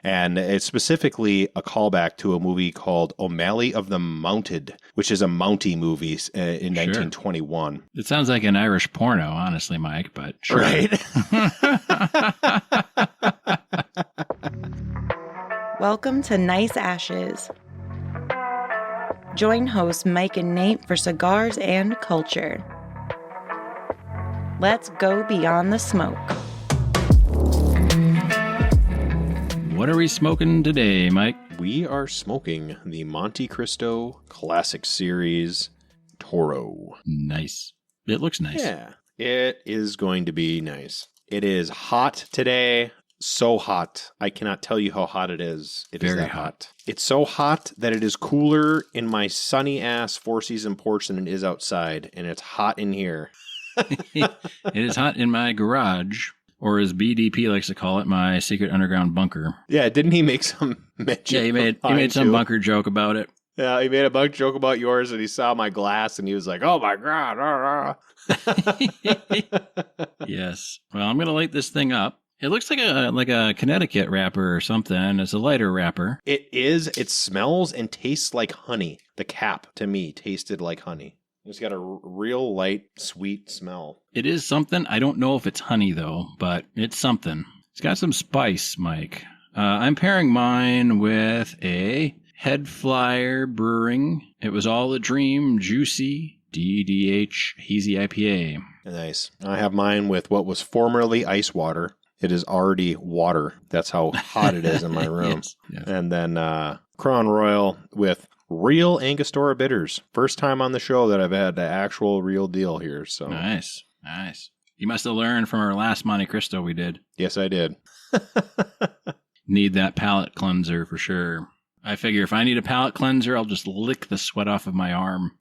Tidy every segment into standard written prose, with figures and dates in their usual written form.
And it's specifically a callback to a movie called O'Malley of the Mounted, which is a Mountie movie in 1921. It sounds like an Irish porno, honestly, Mike, but sure. Right? Welcome to Nice Ashes. Join hosts Mike and Nate for cigars and culture. Let's go beyond the smoke. What are we smoking today, Mike? We are smoking the Montecristo Classic Series Toro. Nice. It looks nice. Yeah, it is going to be nice. It is hot today. So hot. I cannot tell you how hot it is. It is Very that hot. It's so hot that it is cooler in my sunny ass Four Season porch than it is outside, and it's hot in here. It is hot in my garage, or as BDP likes to call it, my secret underground bunker. Yeah, didn't he make some mention? Yeah, he made some bunker joke about it. Yeah, he made a bunker joke about yours, and he saw my glass, and he was like, "Oh my god!" Yes. Well, I'm gonna light this thing up. It looks like a Connecticut wrapper or something. It's a lighter wrapper. It is. It smells and tastes like honey. The cap, to me, tasted like honey. It's got a real light, sweet smell. It is something. I don't know if it's honey, though, but it's something. It's got some spice, Mike. I'm pairing mine with a Head Flyer Brewing. It was all a dream, juicy, DDH Hazy IPA. Nice. I have mine with what was formerly ice water. It is already water. That's how hot it is in my room. Yes. And then Crown Royal with real Angostura bitters. First time on the show that I've had the actual real deal here. So Nice. You must have learned from our last Montecristo we did. Yes, I did. Need that palate cleanser for sure. I figure if I need a palate cleanser, I'll just lick the sweat off of my arm.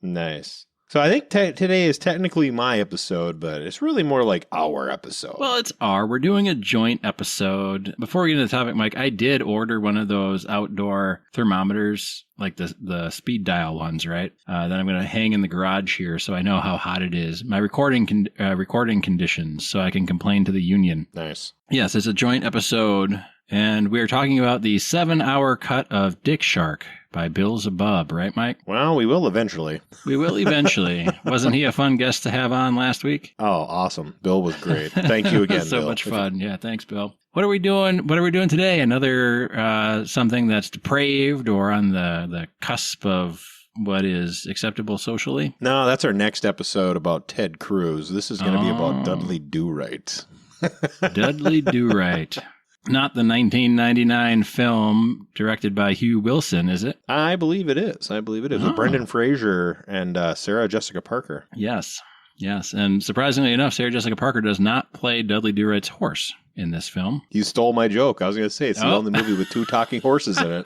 Nice. So I think today is technically my episode, but it's really more like our episode. Well, we're doing a joint episode. Before we get into the topic, Mike, I did order one of those outdoor thermometers, like the speed dial ones, right? That I'm going to hang in the garage here so I know how hot it is. My recording conditions, so I can complain to the union. Nice. Yes, it's a joint episode, and we're talking about the 7-hour cut of Dick Shark by Beelzebub, right, Mike? Well, we will eventually. We will eventually. Wasn't he a fun guest to have on last week? Oh, awesome. Bill was great. Thank you again, so Bill. much fun. Yeah, thanks, Bill. What are we doing? What are we doing today? Another something that's depraved or on the cusp of what is acceptable socially? No, that's our next episode about Ted Cruz. This is going to be about Dudley Do-Right. Dudley Do-Right. Not the 1999 film directed by Hugh Wilson, is it? I believe it is. With Brendan Fraser and Sarah Jessica Parker. Yes. And surprisingly enough, Sarah Jessica Parker does not play Dudley Do-Right's horse in this film. You stole my joke. I was going to say, it's the only movie with 2 talking horses in it.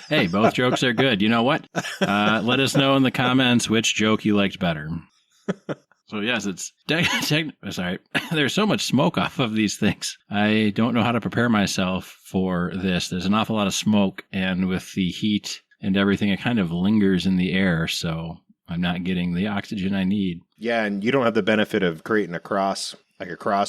Hey, both jokes are good. You know what? Let us know in the comments which joke you liked better. So yes, it's sorry. There's so much smoke off of these things. I don't know how to prepare myself for this. There's an awful lot of smoke, and with the heat and everything, it kind of lingers in the air, so I'm not getting the oxygen I need. Yeah, and you don't have the benefit of creating a cross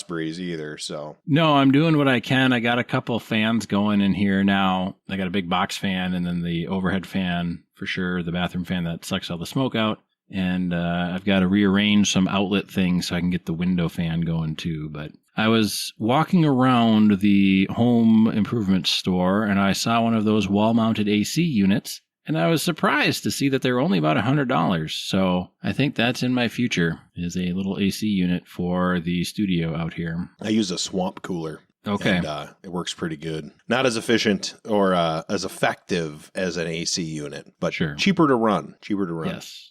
breeze either, so. No, I'm doing what I can. I got a couple fans going in here now. I got a big box fan and then the overhead fan for sure, the bathroom fan that sucks all the smoke out. And I've got to rearrange some outlet things so I can get the window fan going too. But I was walking around the home improvement store and I saw one of those wall-mounted AC units. And I was surprised to see that they're only about $100. So I think that's in my future, is a little AC unit for the studio out here. I use a swamp cooler. Okay. And it works pretty good. Not as efficient or as effective as an AC unit, but sure. Cheaper to run.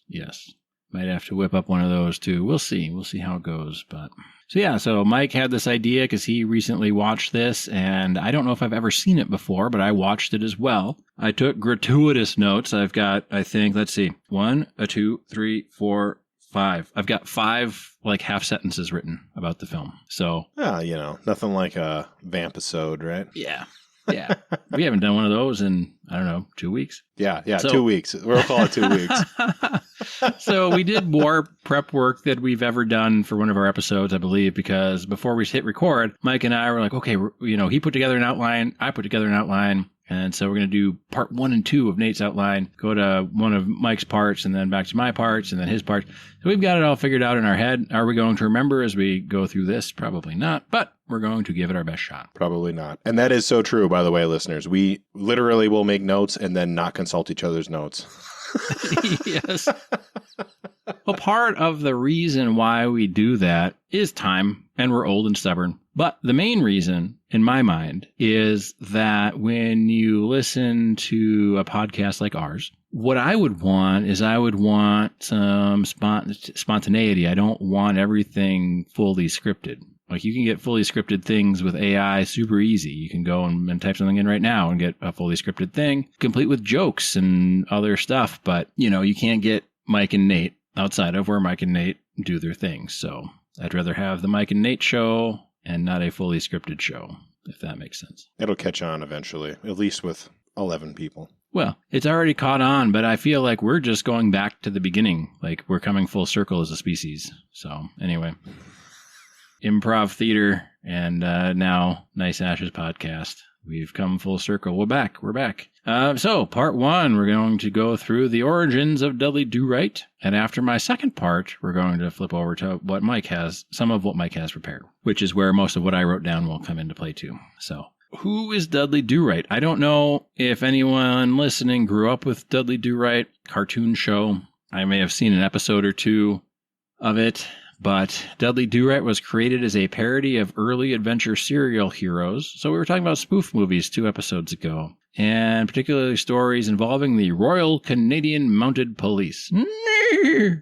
Yes. Might have to whip up one of those too. We'll see how it goes. But so Mike had this idea because he recently watched this, and I don't know if I've ever seen it before, but I watched it as well. I took gratuitous notes. I've got, I think, let's see, 1, 2, 3, 4, 5. I've got 5 like half sentences written about the film. So nothing like a vampisode, right? Yeah. Yeah. We haven't done one of those in, I don't know, 2 weeks. Yeah, 2 weeks. We'll call it 2 weeks. So we did more prep work than we've ever done for one of our episodes, I believe, because before we hit record, Mike and I were like, okay, he put together an outline, I put together an outline. And so we're going to do part 1 and 2 of Nate's outline, go to one of Mike's parts, and then back to my parts, and then his parts. So we've got it all figured out in our head. Are we going to remember as we go through this? Probably not, but we're going to give it our best shot. Probably not. And that is so true, by the way, listeners. We literally will make notes and then not consult each other's notes. Yes. Well, part of the reason why we do that is time, and we're old and stubborn. But the main reason, in my mind, is that when you listen to a podcast like ours, what I would want is some spontaneity. I don't want everything fully scripted. Like, you can get fully scripted things with AI super easy. You can go and type something in right now and get a fully scripted thing, complete with jokes and other stuff. But, you can't get Mike and Nate outside of where Mike and Nate do their things. So I'd rather have the Mike and Nate show and not a fully scripted show, if that makes sense. It'll catch on eventually, at least with 11 people. Well, it's already caught on, but I feel like we're just going back to the beginning. Like, we're coming full circle as a species. So anyway, improv theater and now Nice Ashes podcast. We've come full circle. We're back. So part 1, we're going to go through the origins of Dudley Do-Right. And after my second part, we're going to flip over to some of what Mike has prepared, which is where most of what I wrote down will come into play too. So who is Dudley Do-Right? I don't know if anyone listening grew up with Dudley Do-Right cartoon show. I may have seen an episode or 2 of it. But Dudley Do-Right was created as a parody of early adventure serial heroes. So we were talking about spoof movies 2 episodes ago, and particularly stories involving the Royal Canadian Mounted Police. I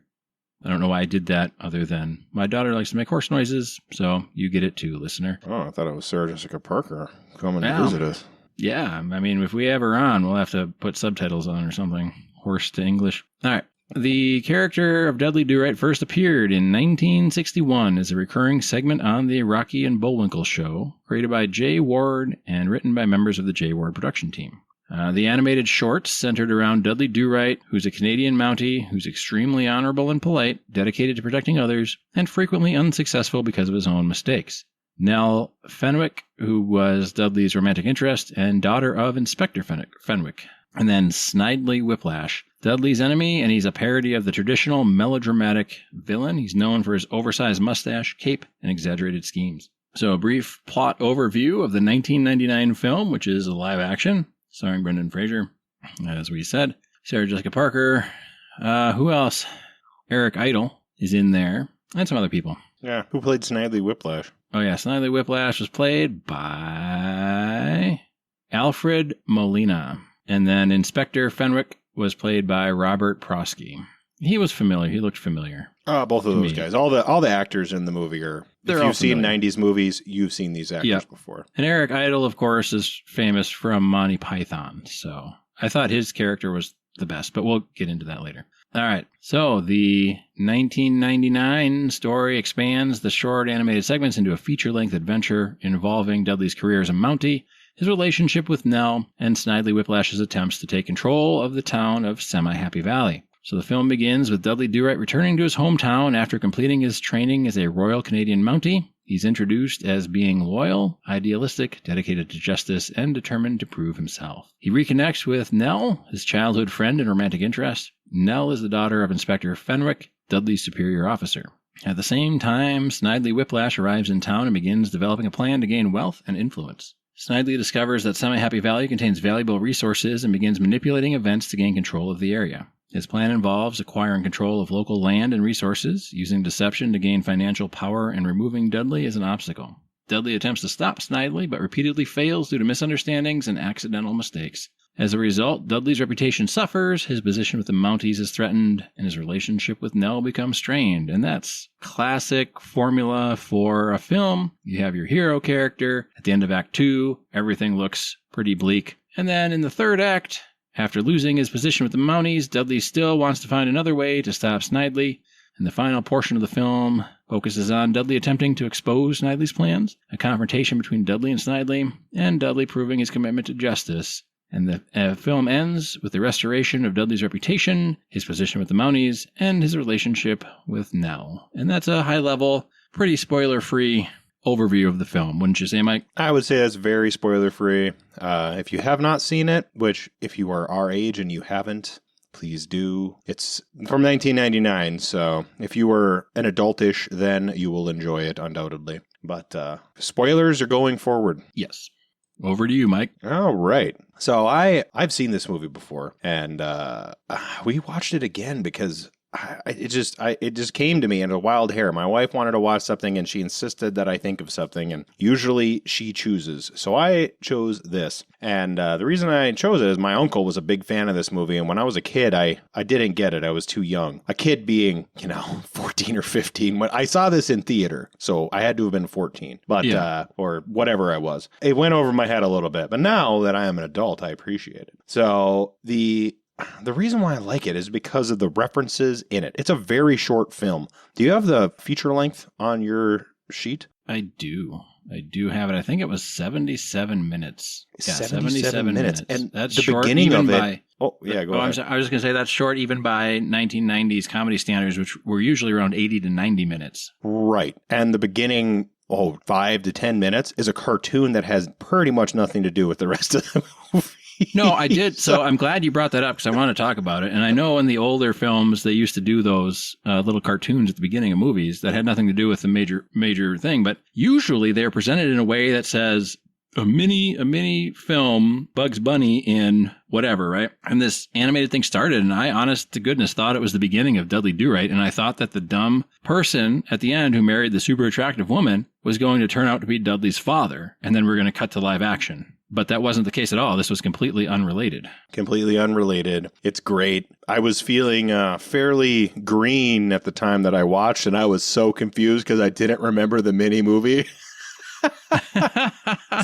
don't know why I did that other than my daughter likes to make horse noises, so you get it too, listener. Oh, I thought it was Sarah Jessica Parker coming to visit us. Yeah, I mean, if we have her on, we'll have to put subtitles on or something. Horse to English. All right. The character of Dudley Do-Right first appeared in 1961 as a recurring segment on the Rocky and Bullwinkle show, created by Jay Ward and written by members of the Jay Ward production team. The animated shorts centered around Dudley Do-Right, who's a Canadian Mountie who's extremely honorable and polite, dedicated to protecting others, and frequently unsuccessful because of his own mistakes. Nell Fenwick, who was Dudley's romantic interest and daughter of Inspector Fenwick. And then Snidely Whiplash, Dudley's enemy, and he's a parody of the traditional melodramatic villain. He's known for his oversized mustache, cape, and exaggerated schemes. So a brief plot overview of the 1999 film, which is a live action, starring Brendan Fraser, as we said. Sarah Jessica Parker. Who else? Eric Idle is in there, and some other people. Yeah, who played Snidely Whiplash? Oh yeah, Snidely Whiplash was played by Alfred Molina. And then Inspector Fenwick was played by Robert Prosky. He was familiar. He looked familiar. Both of those guys. All the actors in the movie are. If you've seen 90s movies, you've seen these actors before. And Eric Idle, of course, is famous from Monty Python. So I thought his character was the best, but we'll get into that later. All right. So the 1999 story expands the short animated segments into a feature-length adventure involving Dudley's career as a Mountie, his relationship with Nell, and Snidely Whiplash's attempts to take control of the town of Semi-Happy Valley. So the film begins with Dudley Do-Right returning to his hometown after completing his training as a Royal Canadian Mountie. He's introduced as being loyal, idealistic, dedicated to justice, and determined to prove himself. He reconnects with Nell, his childhood friend and romantic interest. Nell is the daughter of Inspector Fenwick, Dudley's superior officer. At the same time, Snidely Whiplash arrives in town and begins developing a plan to gain wealth and influence. Snidely discovers that Semi-Happy Valley contains valuable resources and begins manipulating events to gain control of the area. His plan involves acquiring control of local land and resources, using deception to gain financial power, and removing Dudley as an obstacle. Dudley attempts to stop Snidely, but repeatedly fails due to misunderstandings and accidental mistakes. As a result, Dudley's reputation suffers, his position with the Mounties is threatened, and his relationship with Nell becomes strained. And that's classic formula for a film. You have your hero character. At the end of Act 2, everything looks pretty bleak. And then in the third act, after losing his position with the Mounties, Dudley still wants to find another way to stop Snidely. And the final portion of the film focuses on Dudley attempting to expose Snidely's plans, a confrontation between Dudley and Snidely, and Dudley proving his commitment to justice. And the film ends with the restoration of Dudley's reputation, his position with the Mounties, and his relationship with Nell. And that's a high-level, pretty spoiler-free overview of the film, wouldn't you say, Mike? I would say that's very spoiler-free. If you have not seen it, which if you are our age and you haven't, please do. It's from 1999, so if you were an adultish, then you will enjoy it, undoubtedly. But spoilers are going forward. Yes. Over to you, Mike. All right. So I've seen this movie before, and we watched it again because it just came to me in a wild hair. My wife wanted to watch something, and she insisted that I think of something, and usually she chooses. So I chose this, and the reason I chose it is my uncle was a big fan of this movie, and when I was a kid, I didn't get it. I was too young. A kid being, 14 or 15. When I saw this in theater, so I had to have been 14, but or whatever I was. It went over my head a little bit, but now that I am an adult, I appreciate it. So the reason why I like it is because of the references in it. It's a very short film. Do you have the feature length on your sheet? I do have it. I think it was 77 minutes. Yeah, 77 minutes. And that's the short beginning even of it. By, go ahead. I was just going to say that's short even by 1990s comedy standards, which were usually around 80 to 90 minutes. Right. And the beginning, 5 to 10 minutes, is a cartoon that has pretty much nothing to do with the rest of the movie. No, I did. So I'm glad you brought that up because I want to talk about it. And I know in the older films, they used to do those little cartoons at the beginning of movies that had nothing to do with the major thing. But usually they're presented in a way that says a mini film, Bugs Bunny in whatever, right? And this animated thing started, and I, honest to goodness, thought it was the beginning of Dudley Do-Right. And I thought that the dumb person at the end who married the super attractive woman was going to turn out to be Dudley's father. And then we're going to cut to live action. But that wasn't the case at all. This was completely unrelated. Completely unrelated. It's great. I was feeling fairly green at the time that I watched, and I was so confused because I didn't remember the mini movie.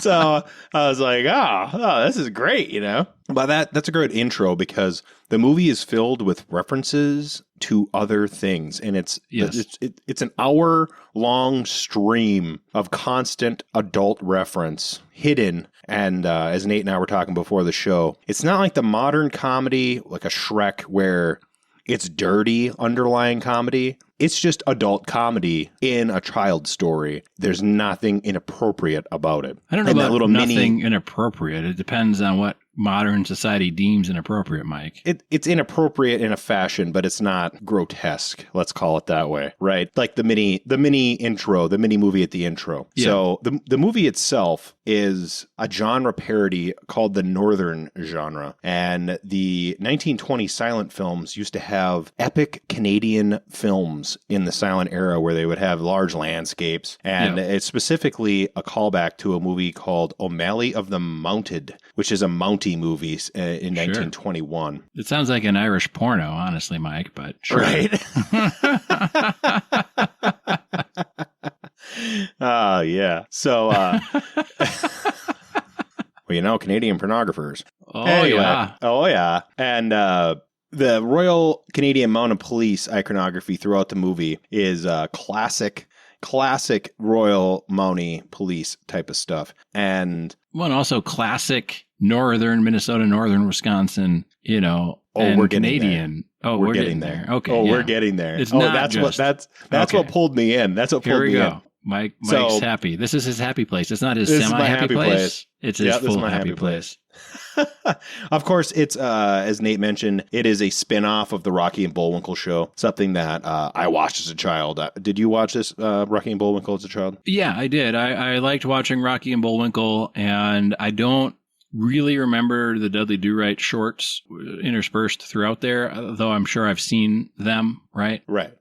So I was like, oh, this is great, But that's a great intro because the movie is filled with references to other things, and it's an hour-long stream of constant adult reference hidden. And as Nate and I were talking before the show, it's not like the modern comedy, like a Shrek, where it's dirty underlying comedy. It's just adult comedy in a child story. There's nothing inappropriate about it. I don't know about nothing inappropriate. It depends on what modern society deems inappropriate, Mike. It's inappropriate in a fashion, but it's not grotesque. Let's call it that way, right? Like the mini intro, the mini movie at the intro. Yeah. So the movie itself is a genre parody called the Northern genre. And the 1920 silent films used to have epic Canadian films in the silent era where they would have large landscapes. And it's specifically a callback to a movie called O'Malley of the Mounted, which is a Monte movie in 1921. It sounds like an Irish porno, honestly, Mike, but sure. Right? Yeah. So, well, Canadian pornographers. Oh, anyway, yeah. Oh, yeah. And the Royal Canadian Mounted Police iconography throughout the movie is classic Royal Mountie Police type of stuff. And also classic Northern Minnesota, Northern Wisconsin, we're Canadian. We're getting there. Okay. We're getting there. It's not that's what pulled me in. That's what pulled me in. Here we go. Mike's happy. This is his happy place. It's not his semi-happy place. It's his full happy place. Of course, it's, as Nate mentioned, it is a spin-off of the Rocky and Bullwinkle show, something that I watched as a child. Did you watch this, Rocky and Bullwinkle, as a child? Yeah, I did. I liked watching Rocky and Bullwinkle, and I don't really remember the Dudley Do-Right shorts interspersed throughout there, though I'm sure I've seen them, right? Right.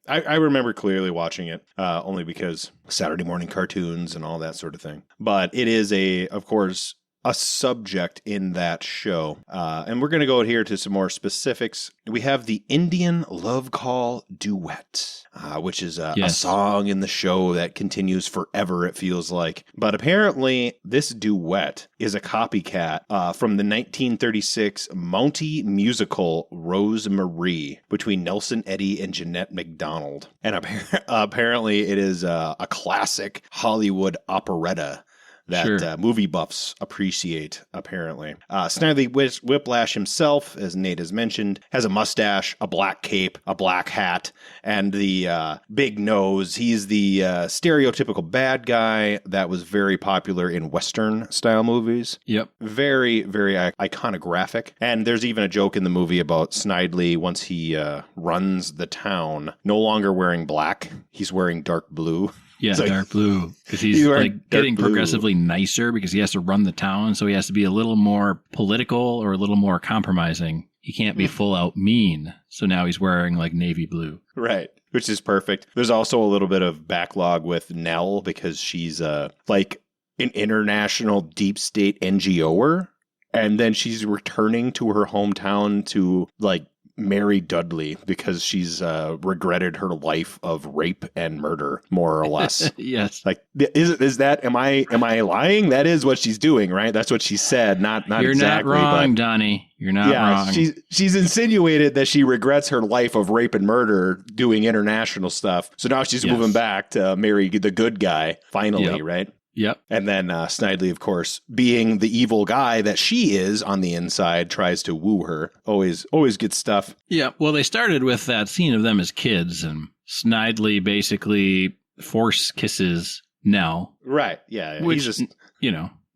I remember clearly watching it, only because Saturday morning cartoons and all that sort of thing. But it is of course, a subject in that show. And we're going to go here to some more specifics. We have the Indian love call duet, which is a song in the show that continues forever, it feels like. But apparently, this duet is a copycat from the 1936 Monte musical Rose-Marie between Nelson Eddy and Jeanette MacDonald. And apparently, it is a classic Hollywood operetta that movie buffs appreciate, apparently. Snidely Whiplash himself, as Nate has mentioned, has a mustache, a black cape, a black hat, and the big nose. He's the stereotypical bad guy that was very popular in Western-style movies. Yep. Very, very iconographic. And there's even a joke in the movie about Snidely, once he runs the town, no longer wearing black, he's wearing dark blue. Yeah, like, dark blue. Because he's like getting progressively nicer because he has to run the town. So he has to be a little more political or a little more compromising. He can't be full out mean. So now he's wearing like navy blue. Right. Which is perfect. There's also a little bit of backlog with Nell because she's like an international deep state NGOer. And then she's returning to her hometown to like marry Dudley because she's regretted her life of rape and murder, more or less. Yes. Like, is that, am I lying? That is what she's doing, right? That's what she said. Not You're exactly. You're not wrong, but, Donnie. You're not wrong. She's insinuated that she regrets her life of rape and murder doing international stuff. So now she's moving back to marry the good guy, finally, right? Yep. And then Snidely, of course, being the evil guy that she is on the inside, tries to woo her. Always good stuff. Yeah. Well, they started with that scene of them as kids, and Snidely basically force kisses Nell. Right. Yeah. Which,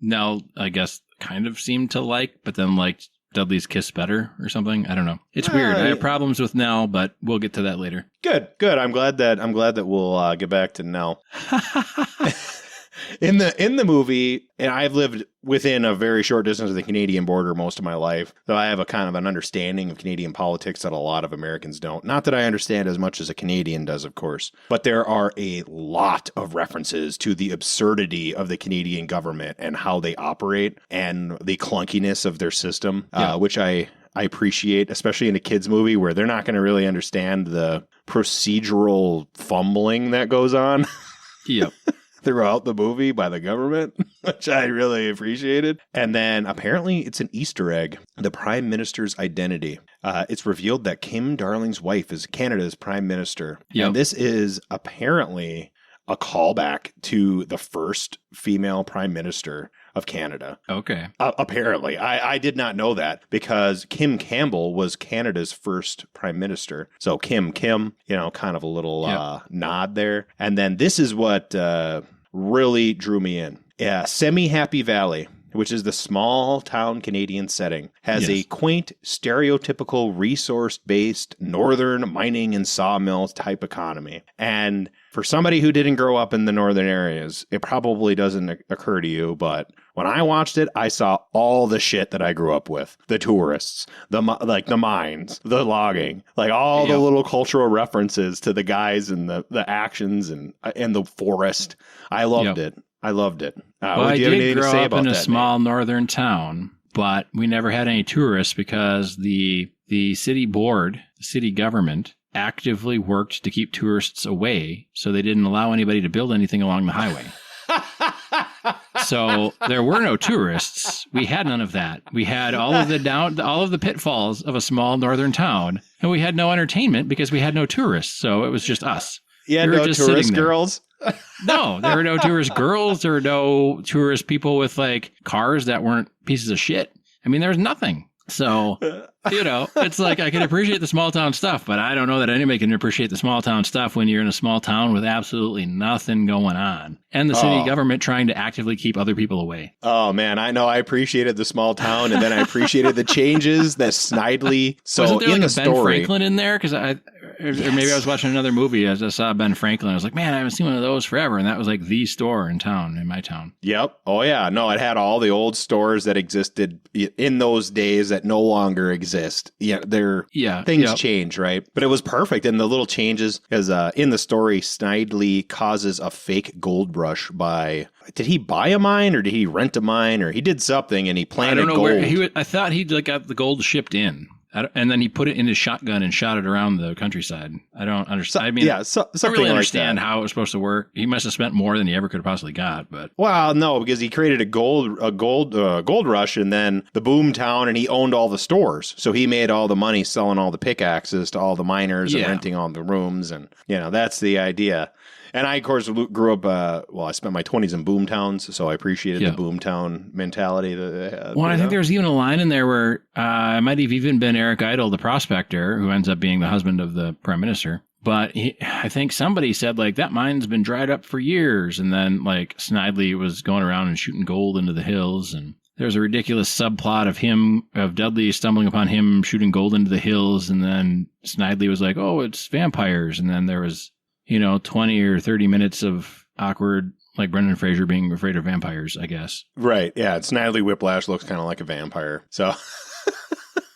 Nell, I guess, kind of seemed to like, but then liked Dudley's kiss better or something. I don't know. It's weird. I have problems with Nell, but we'll get to that later. Good. I'm glad that we'll get back to Nell. In the movie, and I've lived within a very short distance of the Canadian border most of my life, though I have a kind of an understanding of Canadian politics that a lot of Americans don't. Not that I understand as much as a Canadian does, of course, but there are a lot of references to the absurdity of the Canadian government and how they operate and the clunkiness of their system, which I appreciate, especially in a kids movie where they're not going to really understand the procedural fumbling that goes on. Yep. Throughout the movie by the government, which I really appreciated. And then apparently it's an Easter egg, the Prime Minister's identity. It's revealed that Kim Darling's wife is Canada's Prime Minister. Yep. And this is apparently a callback to the first female Prime Minister of Canada. Okay. Apparently. I did not know that because Kim Campbell was Canada's first Prime Minister. So Kim, kind of a little nod there. And then this is what really drew me in. Yeah, Semi-Happy Valley, which is the small town Canadian setting, has a quaint, stereotypical resource-based northern mining and sawmill type economy. And for somebody who didn't grow up in the northern areas, it probably doesn't occur to you, but when I watched it, I saw all the shit that I grew up with. The tourists, the mines, the logging, like all the little cultural references to the guys and the actions and the forest. I loved it. I loved it. I did grow up in a small northern town, but we never had any tourists because the city board, the city government, actively worked to keep tourists away, so they didn't allow anybody to build anything along the highway. So there were no tourists. We had none of that. We had all of the pitfalls of a small northern town, and we had no entertainment because we had no tourists. So it was just us. Yeah, no tourist girls. No, there were no tourist girls. There were no tourist people with like cars that weren't pieces of shit. I mean, there was nothing. So, it's like I can appreciate the small town stuff, but I don't know that anybody can appreciate the small town stuff when you're in a small town with absolutely nothing going on. And the city government trying to actively keep other people away. Oh, man, I know. I appreciated the small town, and then I appreciated the changes that Snidely. So wasn't there in like the a Ben story, Franklin in there? Because Or maybe I was watching another movie as I saw Ben Franklin. I was like, man, I haven't seen one of those forever. And that was like the store in my town. Yep. Oh, yeah. No, it had all the old stores that existed in those days that no longer exist. Yeah, things change, right? But it was perfect. And the little changes, because in the story, Snidely causes a fake gold rush by... Did he buy a mine or did he rent a mine or he did something and he planted gold? I thought he got the gold shipped in. And then he put it in his shotgun and shot it around the countryside. I don't understand. I mean, I don't really understand how it was supposed to work. He must have spent more than he ever could have possibly got. But no, because he created a gold rush, and then the boom town, and he owned all the stores. So he made all the money selling all the pickaxes to all the miners and renting all the rooms, and that's the idea. And I, of course, grew up, I spent my 20s in boom towns, so I appreciated the boom town mentality that they had. Well, I think there's even a line in there where it might have even been Eric Idle, the prospector, who ends up being the husband of the prime minister. But I think somebody said, like, that mine's been dried up for years. And then, like, Snidely was going around and shooting gold into the hills. And there's a ridiculous subplot of Dudley stumbling upon him shooting gold into the hills. And then Snidely was like, oh, it's vampires. And then there was... 20 or 30 minutes of awkward, like Brendan Fraser being afraid of vampires, I guess. Right. Yeah. Snidely Whiplash looks kind of like a vampire. So,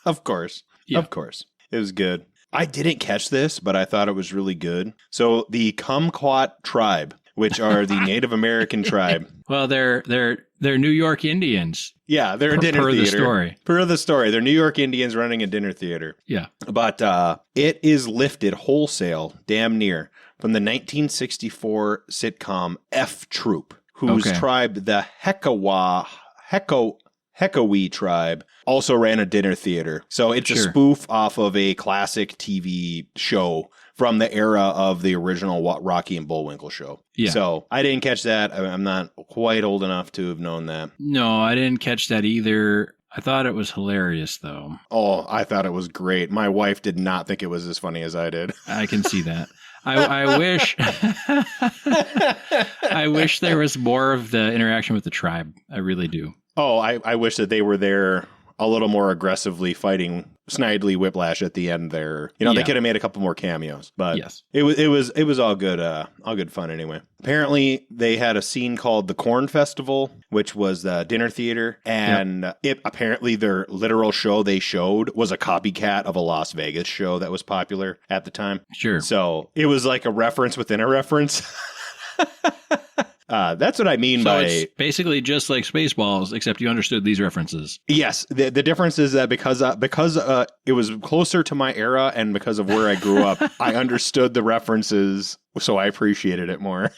of course. Yeah. Of course. It was good. I didn't catch this, but I thought it was really good. So, the Kumquat tribe, which are the Native American tribe. Well, they're New York Indians. Yeah, they're a dinner theater. Per the story. They're New York Indians running a dinner theater. Yeah. But it is lifted wholesale, damn near, from the 1964 sitcom F Troop, whose tribe, the Hekowee tribe, also ran a dinner theater. So it's a spoof off of a classic TV show from the era of the original Rocky and Bullwinkle show. Yeah. So I didn't catch that. I'm not quite old enough to have known that. No, I didn't catch that either. I thought it was hilarious, though. Oh, I thought it was great. My wife did not think it was as funny as I did. I can see that. I wish I wish there was more of the interaction with the tribe. I really do. Oh, I wish that they were there a little more aggressively fighting Snidely Whiplash at the end there. They could have made a couple more cameos, but yes. It was all good fun anyway. Apparently, they had a scene called the Corn Festival, which was the dinner theater, and apparently their literal show they showed was a copycat of a Las Vegas show that was popular at the time. Sure. So it was like a reference within a reference. That's what I mean by... it's basically just like Spaceballs, except you understood these references. Yes. The difference is that because it was closer to my era and because of where I grew up, I understood the references, so I appreciated it more.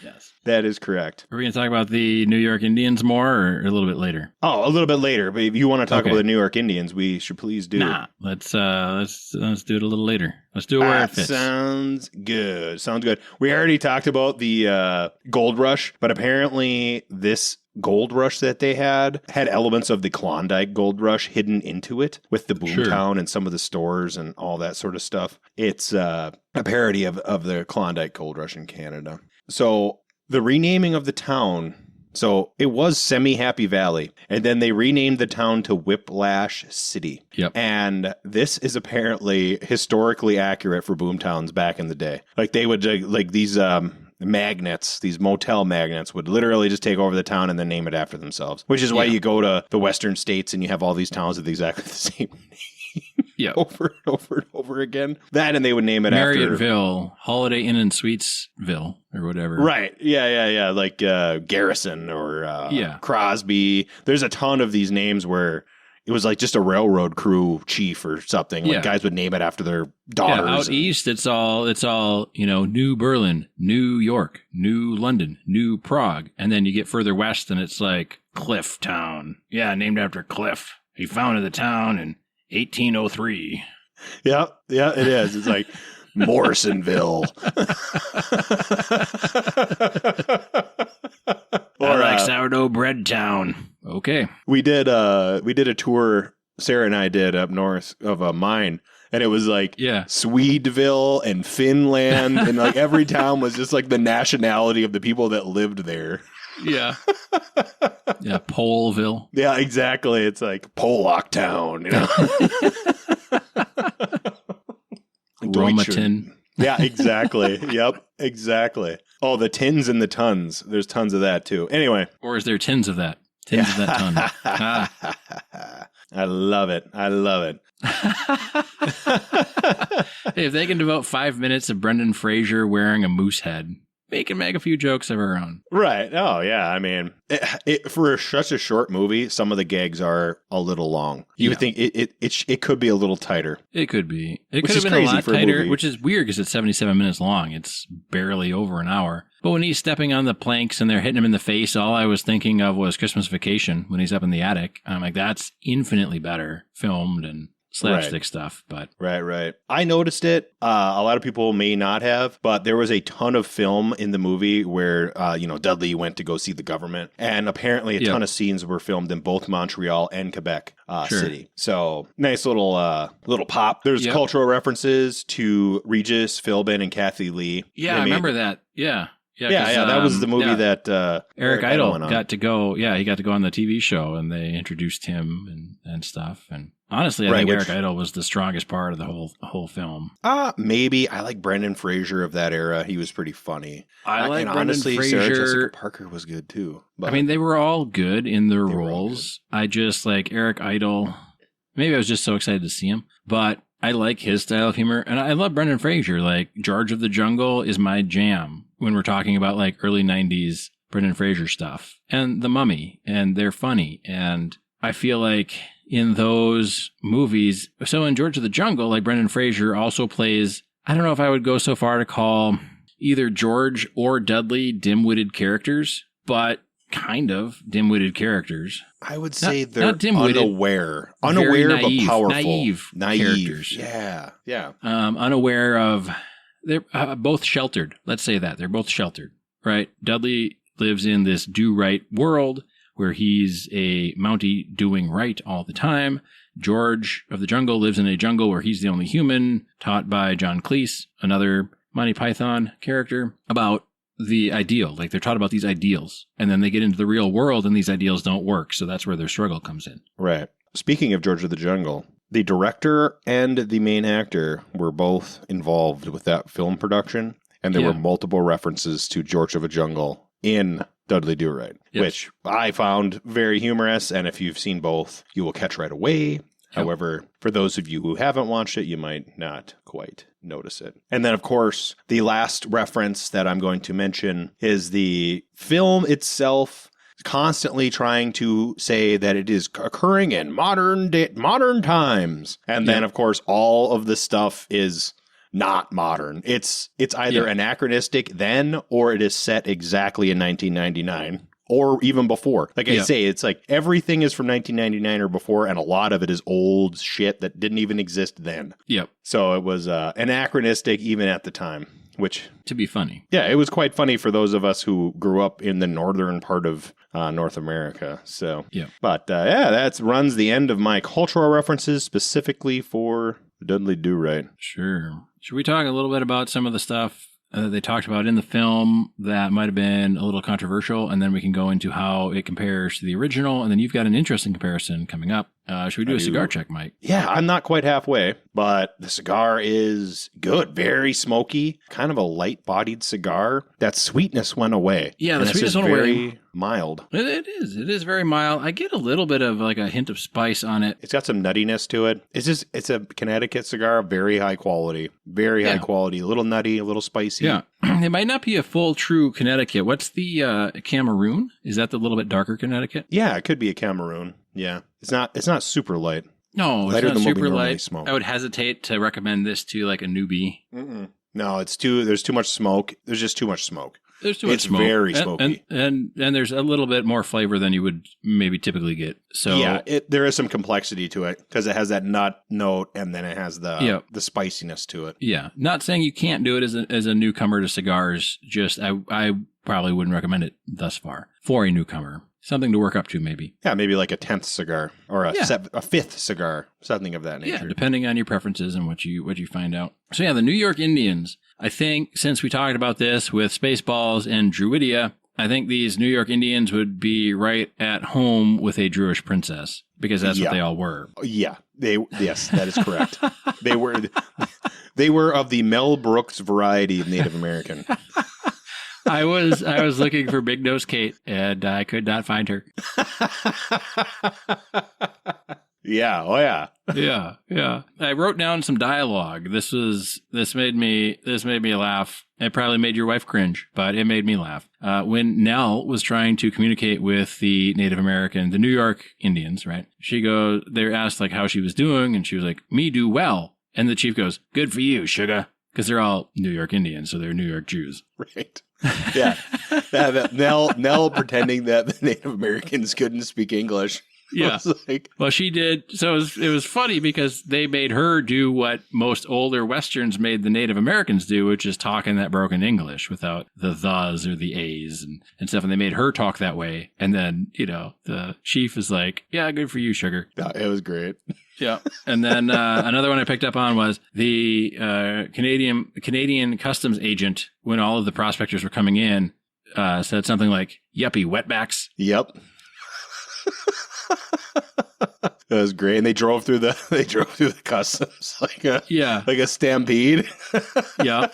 Yes. That is correct. Are we going to talk about the New York Indians more or a little bit later? Oh, a little bit later. But if you want to talk about the New York Indians, we should please do. Nah, let's do it a little later. Let's do it where it fits. Sounds good. We already talked about the gold rush, but apparently this gold rush that they had elements of the Klondike gold rush hidden into it with the boomtown and some of the stores and all that sort of stuff. It's a parody of the Klondike gold rush in Canada. So the renaming of the town, so it was Semi-Happy Valley, and then they renamed the town to Whiplash City. Yep. And this is apparently historically accurate for boomtowns back in the day. Like they would like these magnates, these motel magnates would literally just take over the town and then name it after themselves, which is why you go to the western states and you have all these towns with exactly the same name. Yeah, over and over again. That, and they would name it Marriotteville, Holiday Inn and Suitesville, or whatever. Right. Yeah. Like Garrison or Crosby. There's a ton of these names where it was like just a railroad crew chief or something. Like guys would name it after their daughters. Yeah, out east, it's all New Berlin, New York, New London, New Prague, and then you get further west, and it's like Cliff Town. Yeah, named after Cliff. He founded the town in 1803. Yeah, it is. It's like Morrisonville. Or like Sourdough Bread Town. Okay. We did a tour, Sarah and I did up north of a mine, and it was like Swedeville and Finland, and like every town was just like the nationality of the people that lived there. Yeah. Yeah, Poleville. Yeah, exactly. It's like Pollock Town, Romatin. Yeah, exactly. Yep, exactly. Oh, the tins and the tons. There's tons of that too. Anyway. Or is there tins of that? Tins of that ton. I love it. I love it. Hey, if they can devote 5 minutes of Brendan Fraser wearing a moose head, we can make a few jokes of our own. Right. Oh, yeah. I mean, for such a short movie, some of the gags are a little long. You would think it could be a little tighter. It could be. It Which could have is been a crazy lot for a tighter, movie. which is weird because it's 77 minutes long. It's barely over an hour. But when he's stepping on the planks and they're hitting him in the face, all I was thinking of was Christmas Vacation when he's up in the attic. I'm like, that's infinitely better filmed and slapstick stuff. But Right. I noticed it. A lot of people may not have, but there was a ton of film in the movie where, Dudley went to go see the government. And apparently a ton of scenes were filmed in both Montreal and Quebec City. So nice little pop. There's cultural references to Regis Philbin and Kathy Lee. Yeah, I remember that. Yeah. Yeah, that was the movie that Eric Idle got to go. Yeah, he got to go on the TV show, and they introduced him and stuff. And honestly, I think Eric Idle was the strongest part of the whole film. Maybe I like Brendan Fraser of that era. He was pretty funny. Honestly, Sarah Jessica Parker was good too. But I mean, they were all good in their roles. I just like Eric Idle. Maybe I was just so excited to see him, but I like his style of humor, and I love Brendan Fraser. Like George of the Jungle is my jam when we're talking about like early 90s Brendan Fraser stuff, and The Mummy, and they're funny. And I feel like in those movies, so in George of the Jungle, like Brendan Fraser also plays, I don't know if I would go so far to call either George or Dudley dim-witted characters, but kind of dim-witted characters. I would say they're not dim-witted, unaware naive, but powerful. Naive characters. Yeah. Unaware of, they're both sheltered. Let's say that. They're both sheltered, right? Dudley lives in this do-right world where he's a Mountie doing right all the time. George of the Jungle lives in a jungle where he's the only human, taught by John Cleese, another Monty Python character, about the ideal. Like they're taught about these ideals, and then they get into the real world and these ideals don't work. So that's where their struggle comes in. Right. Speaking of George of the Jungle, the director and the main actor were both involved with that film production, and there were multiple references to George of the Jungle in Dudley Do-Right, which I found very humorous, and if you've seen both, you will catch right away. However, for those of you who haven't watched it, you might not quite notice it. And then, of course, the last reference that I'm going to mention is the film itself constantly trying to say that it is occurring in modern times. And then, of course, all of the stuff is not modern. It's either anachronistic then, or it is set exactly in 1999. Or even before. Like I say, it's like everything is from 1999 or before, and a lot of it is old shit that didn't even exist then. Yep. So it was anachronistic even at the time, which... to be funny. Yeah, it was quite funny for those of us who grew up in the northern part of North America. So, But that runs the end of my cultural references specifically for Dudley Do-Right. Sure. Should we talk a little bit about some of the stuff that they talked about in the film that might have been a little controversial, and then we can go into how it compares to the original, and then you've got an interesting comparison coming up. Should we do a cigar check, Mike? Yeah, I'm not quite halfway, but the cigar is good. Very smoky, kind of a light-bodied cigar. That sweetness went away. Yeah, the sweetness went away. Very mild. It is very mild. I get a little bit of like a hint of spice on it. It's got some nuttiness to it. It's a Connecticut cigar, very high quality. Very high quality. A little nutty, a little spicy. Yeah. It might not be a full true Connecticut. What's the Cameroon? Is that the little bit darker Connecticut? Yeah, it could be a Cameroon. Yeah. It's not super light. No, lighter it's not than super what we normally light. smoke. I would hesitate to recommend this to like a newbie. Mm-mm. No, there's too much smoke. There's just too much smoke. There's too much smoke. It's very smoky. And there's a little bit more flavor than you would maybe typically get. So yeah, there is some complexity to it because it has that nut note and then it has the spiciness to it. Yeah. Not saying you can't do it as a newcomer to cigars. Just I probably wouldn't recommend it thus far for a newcomer. Something to work up to, maybe. Yeah, maybe like a 10th cigar or a 5th cigar, something of that nature. Yeah, depending on your preferences and what you find out. So yeah, the New York Indians. I think since we talked about this with Spaceballs and Druidia, I think these New York Indians would be right at home with a Druish princess because that's what they all were. Yeah, yes, that is correct. They were of the Mel Brooks variety of Native American. I was looking for Big Nose Kate, and I could not find her. Yeah. Oh, yeah. Yeah. I wrote down some dialogue. This made me laugh. It probably made your wife cringe, but it made me laugh. When Nell was trying to communicate with the Native American, the New York Indians, right? They're asked like how she was doing, and she was like, "Me do well." And the chief goes, "Good for you, sugar." Because they're all New York Indians, so they're New York Jews. Right. Yeah. Nell pretending that the Native Americans couldn't speak English. Yeah. Well, she did. So it was funny because they made her do what most older Westerns made the Native Americans do, which is talk in that broken English without the thes or the a's and stuff. And they made her talk that way. And then, the chief is like, "Yeah, good for you, sugar." Yeah, it was great. Yeah. And then another one I picked up on was the Canadian customs agent, when all of the prospectors were coming in, said something like, "Yuppie, wetbacks." Yep. That was great. And they drove through the customs like a stampede. Yeah.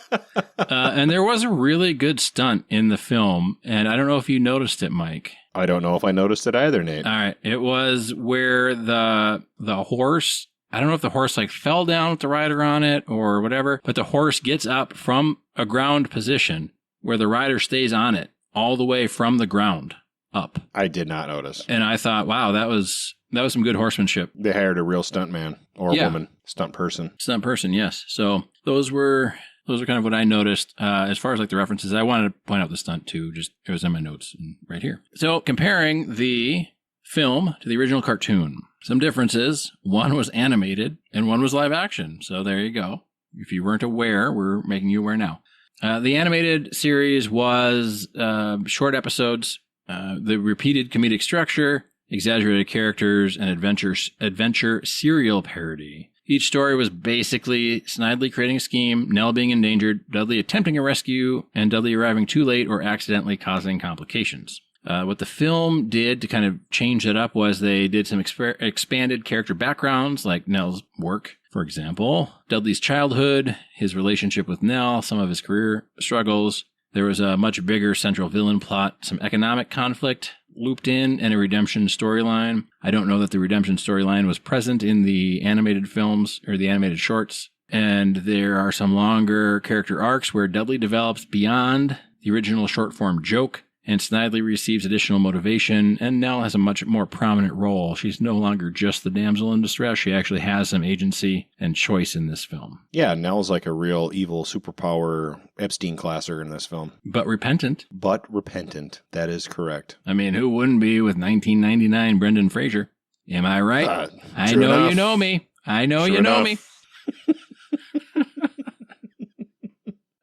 And there was a really good stunt in the film. And I don't know if you noticed it, Mike. I don't know if I noticed it either, Nate. All right. It was where the horse, I don't know if the horse like fell down with the rider on it or whatever, but the horse gets up from a ground position where the rider stays on it all the way from the ground up. I did not notice. And I thought, wow, that was some good horsemanship. They hired a real stunt man or a woman, stunt person. Stunt person, yes. So those were kind of what I noticed. As far as like the references, I wanted to point out the stunt too. Just it was in my notes right here. So comparing the film to the original cartoon, some differences. One was animated and one was live action. So there you go. If you weren't aware, we're making you aware now. The animated series was short episodes. The repeated comedic structure, exaggerated characters, and adventure serial parody. Each story was basically Snidely creating a scheme, Nell being endangered, Dudley attempting a rescue, and Dudley arriving too late or accidentally causing complications. What the film did to kind of change it up was they did some expanded character backgrounds, like Nell's work, for example, Dudley's childhood, his relationship with Nell, some of his career struggles. There was a much bigger central villain plot, some economic conflict looped in, and a redemption storyline. I don't know that the redemption storyline was present in the animated films or the animated shorts. And there are some longer character arcs where Dudley develops beyond the original short form joke, and Snidely receives additional motivation, and Nell has a much more prominent role. She's no longer just the damsel in distress. She actually has some agency and choice in this film. Yeah, Nell's like a real evil superpower Epstein-classer in this film. But repentant. That is correct. I mean, who wouldn't be with 1999 Brendan Fraser? Am I right? I know enough. You know me. I know you know me.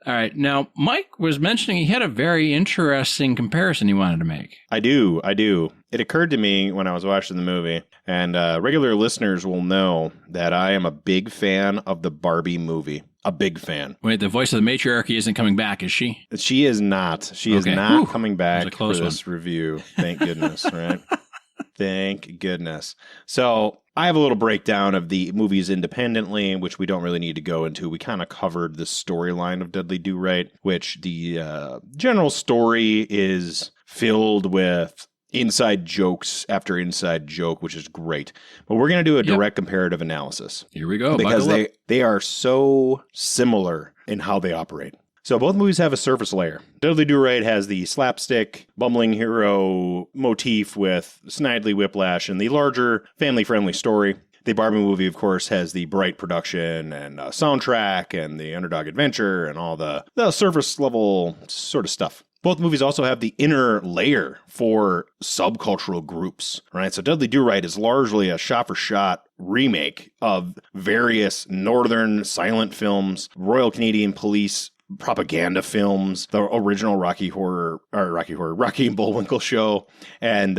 All right. Now, Mike was mentioning he had a very interesting comparison he wanted to make. I do. It occurred to me when I was watching the movie, and regular listeners will know that I am a big fan of the Barbie movie. A big fan. Wait, the voice of the matriarchy isn't coming back, is she? She is not. She is not coming back for this review. Thank goodness, right? Thank goodness. So I have a little breakdown of the movies independently, which we don't really need to go into. We kind of covered the storyline of Dudley Do-Right, which the general story is filled with inside jokes after inside joke, which is great. But we're going to do a direct comparative analysis. Here we go. Because they are so similar in how they operate. So both movies have a surface layer. Dudley Do-Right has the slapstick, bumbling hero motif with Snidely Whiplash and the larger family-friendly story. The Barbie movie, of course, has the bright production and soundtrack and the underdog adventure and all the surface level sort of stuff. Both movies also have the inner layer for subcultural groups, right? So Dudley Do-Right is largely a shot-for-shot remake of various northern silent films, Royal Canadian Police propaganda films, the original Rocky and Bullwinkle show, and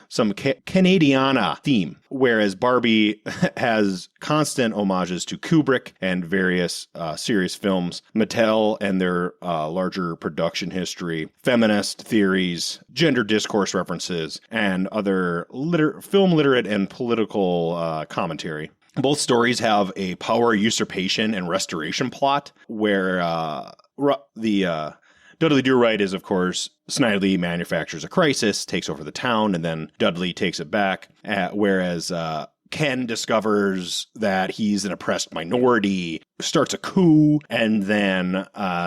some Canadiana theme. Whereas Barbie has constant homages to Kubrick and various serious films, Mattel and their larger production history, feminist theories, gender discourse references, and other film literate and political commentary. Both stories have a power usurpation and restoration plot where Dudley Do-Right is, of course, Snidely manufactures a crisis, takes over the town, and then Dudley takes it back, whereas Ken discovers that he's an oppressed minority, starts a coup, and then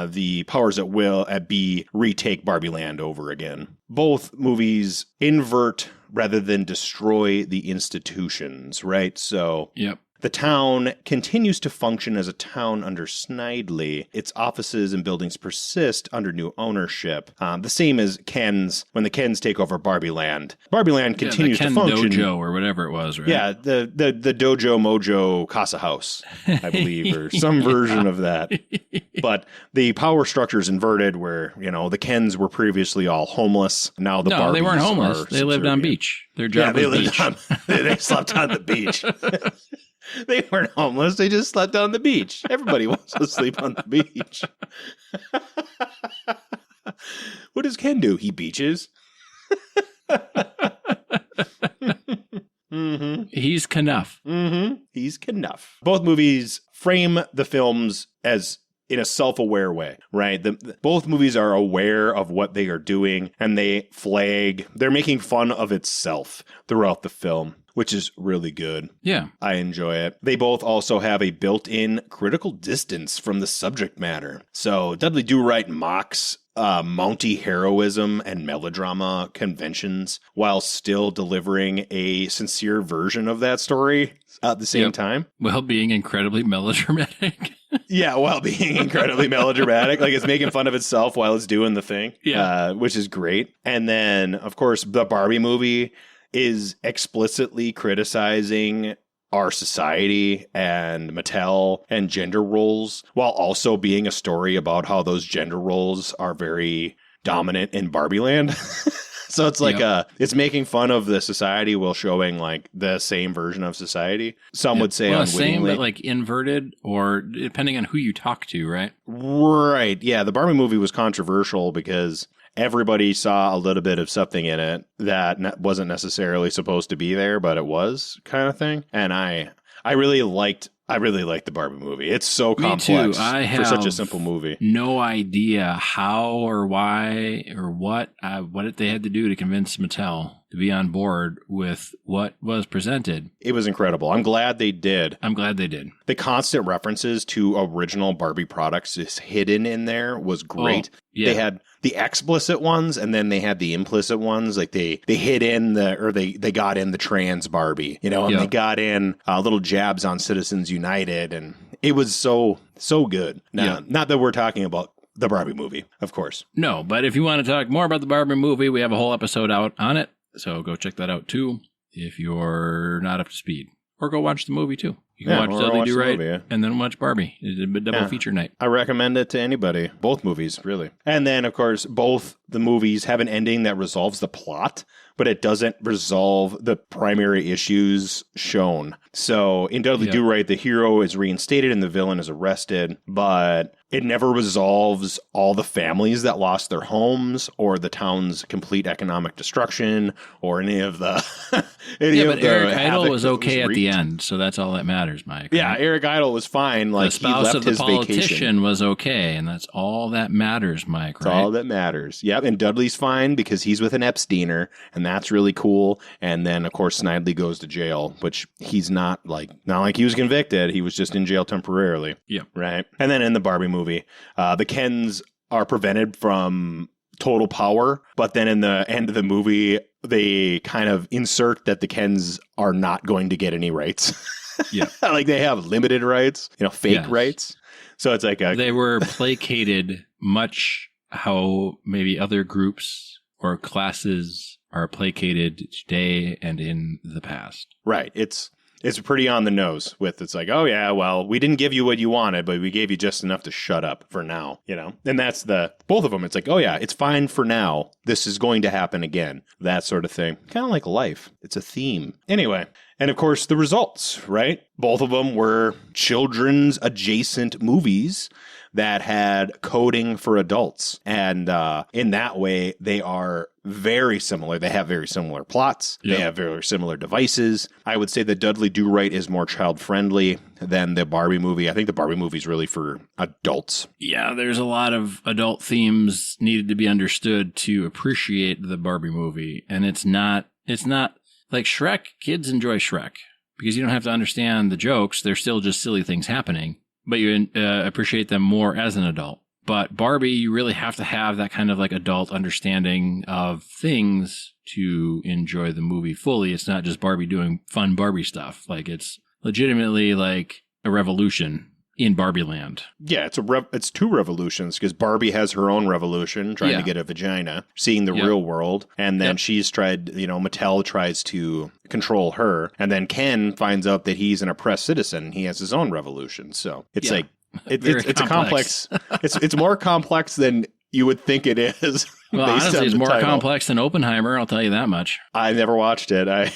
the powers at be retake Barbie Land over again. Both movies invert rather than destroy the institutions, right? So Yep. the town continues to function as a town under Snidely. Its offices and buildings persist under new ownership. The same as when the Kens take over Barbie Land. Barbie Land continues to function. Dojo or whatever it was, right? Yeah, the Dojo Mojo Casa House, I believe, or some version of that. But the power structure is inverted where, the Kens were previously all homeless. Now the Barbies they weren't homeless. They lived on subservient. beach. Their job was beach. They slept on the beach. They weren't homeless. They just slept on the beach. Everybody wants to sleep on the beach. What does Ken do? He beaches. Mm-hmm. He's Knuff. Mm-hmm. He's Knuff. Both movies frame the films as in a self-aware way, right? Both movies are aware of what they are doing, and they're making fun of itself throughout the film, which is really good. Yeah. I enjoy it. They both also have a built-in critical distance from the subject matter. So Dudley Do-Right mocks Monte heroism and melodrama conventions while still delivering a sincere version of that story at the same time. While being incredibly melodramatic. Yeah, while being incredibly melodramatic. Like, it's making fun of itself while it's doing the thing, which is great. And then, of course, the Barbie movie is explicitly criticizing our society and Mattel and gender roles, while also being a story about how those gender roles are very dominant in Barbie Land. So it's like it's making fun of the society while showing like the same version of society. Some would say unwittingly. Same, but like inverted, or depending on who you talk to, right? Right. Yeah, the Barbie movie was controversial because everybody saw a little bit of something in it that wasn't necessarily supposed to be there, but it was, kind of thing. And I really liked the Barbie movie. It's so complex for such a simple movie. No idea how or why or what they had to do to convince Mattel to be on board with what was presented. It was incredible. I'm glad they did. The constant references to original Barbie products is hidden in there was great. Oh, yeah. They had the explicit ones, and then they had the implicit ones. Like they hid in they got in the trans Barbie, and they got in little jabs on Citizens United, and it was so good. Now, not that we're talking about the Barbie movie, of course. No, but if you want to talk more about the Barbie movie, we have a whole episode out on it. So go check that out too if you're not up to speed. Or go watch the movie too. You can watch Dudley Do-Right and then watch Barbie. It's a double feature night. I recommend it to anybody. Both movies, really. And then, of course, both the movies have an ending that resolves the plot, but it doesn't resolve the primary issues shown. So in Dudley Do-Right, the hero is reinstated and the villain is arrested, but it never resolves all the families that lost their homes or the town's complete economic destruction or any of the but Eric Idle was okay at the end, so that's all that matters, Mike. Yeah, right? Eric Idle was fine. Like, the spouse he left of the his politician vacation. was okay, and that's all that matters, Mike, right? That's all that matters. Yep, and Dudley's fine because he's with an Epsteiner, and that's really cool. And then, of course, Snidely goes to jail, which he's not like he was convicted. He was just in jail temporarily. Yeah. Right? And then in the Barbie movie, the Kens are prevented from total power, but then in the end of the movie, they kind of insert that the Kens are not going to get any rights. Yeah. Like they have limited rights, fake rights. So it's like they were placated much how maybe other groups or classes are placated today and in the past. Right. It's pretty on the nose with it's like, oh yeah, well, we didn't give you what you wanted, but we gave you just enough to shut up for now, And that's both of them. It's like, oh yeah, it's fine for now. This is going to happen again. That sort of thing. Kind of like life. It's a theme. Anyway. And of course, the results, right? Both of them were children's adjacent movies that had coding for adults. And in that way, they are very similar. They have very similar plots. Yep. They have very similar devices. I would say the Dudley Do-Right is more child-friendly than the Barbie movie. I think the Barbie movie is really for adults. Yeah, there's a lot of adult themes needed to be understood to appreciate the Barbie movie. And it's not like Shrek. Kids enjoy Shrek because you don't have to understand the jokes. They're still just silly things happening, but you appreciate them more as an adult. But Barbie, you really have to have that kind of like adult understanding of things to enjoy the movie fully. It's not just Barbie doing fun Barbie stuff. Like, it's legitimately like a revolution in Barbie land. Yeah, it's two revolutions because Barbie has her own revolution trying to get a vagina, seeing the real world. And then she's tried, Mattel tries to control her. And then Ken finds out that he's an oppressed citizen. He has his own revolution. So it's like, it's a complex. It's more complex than you would think it is. Well, honestly, it's more complex than Oppenheimer. I'll tell you that much. I never watched it. I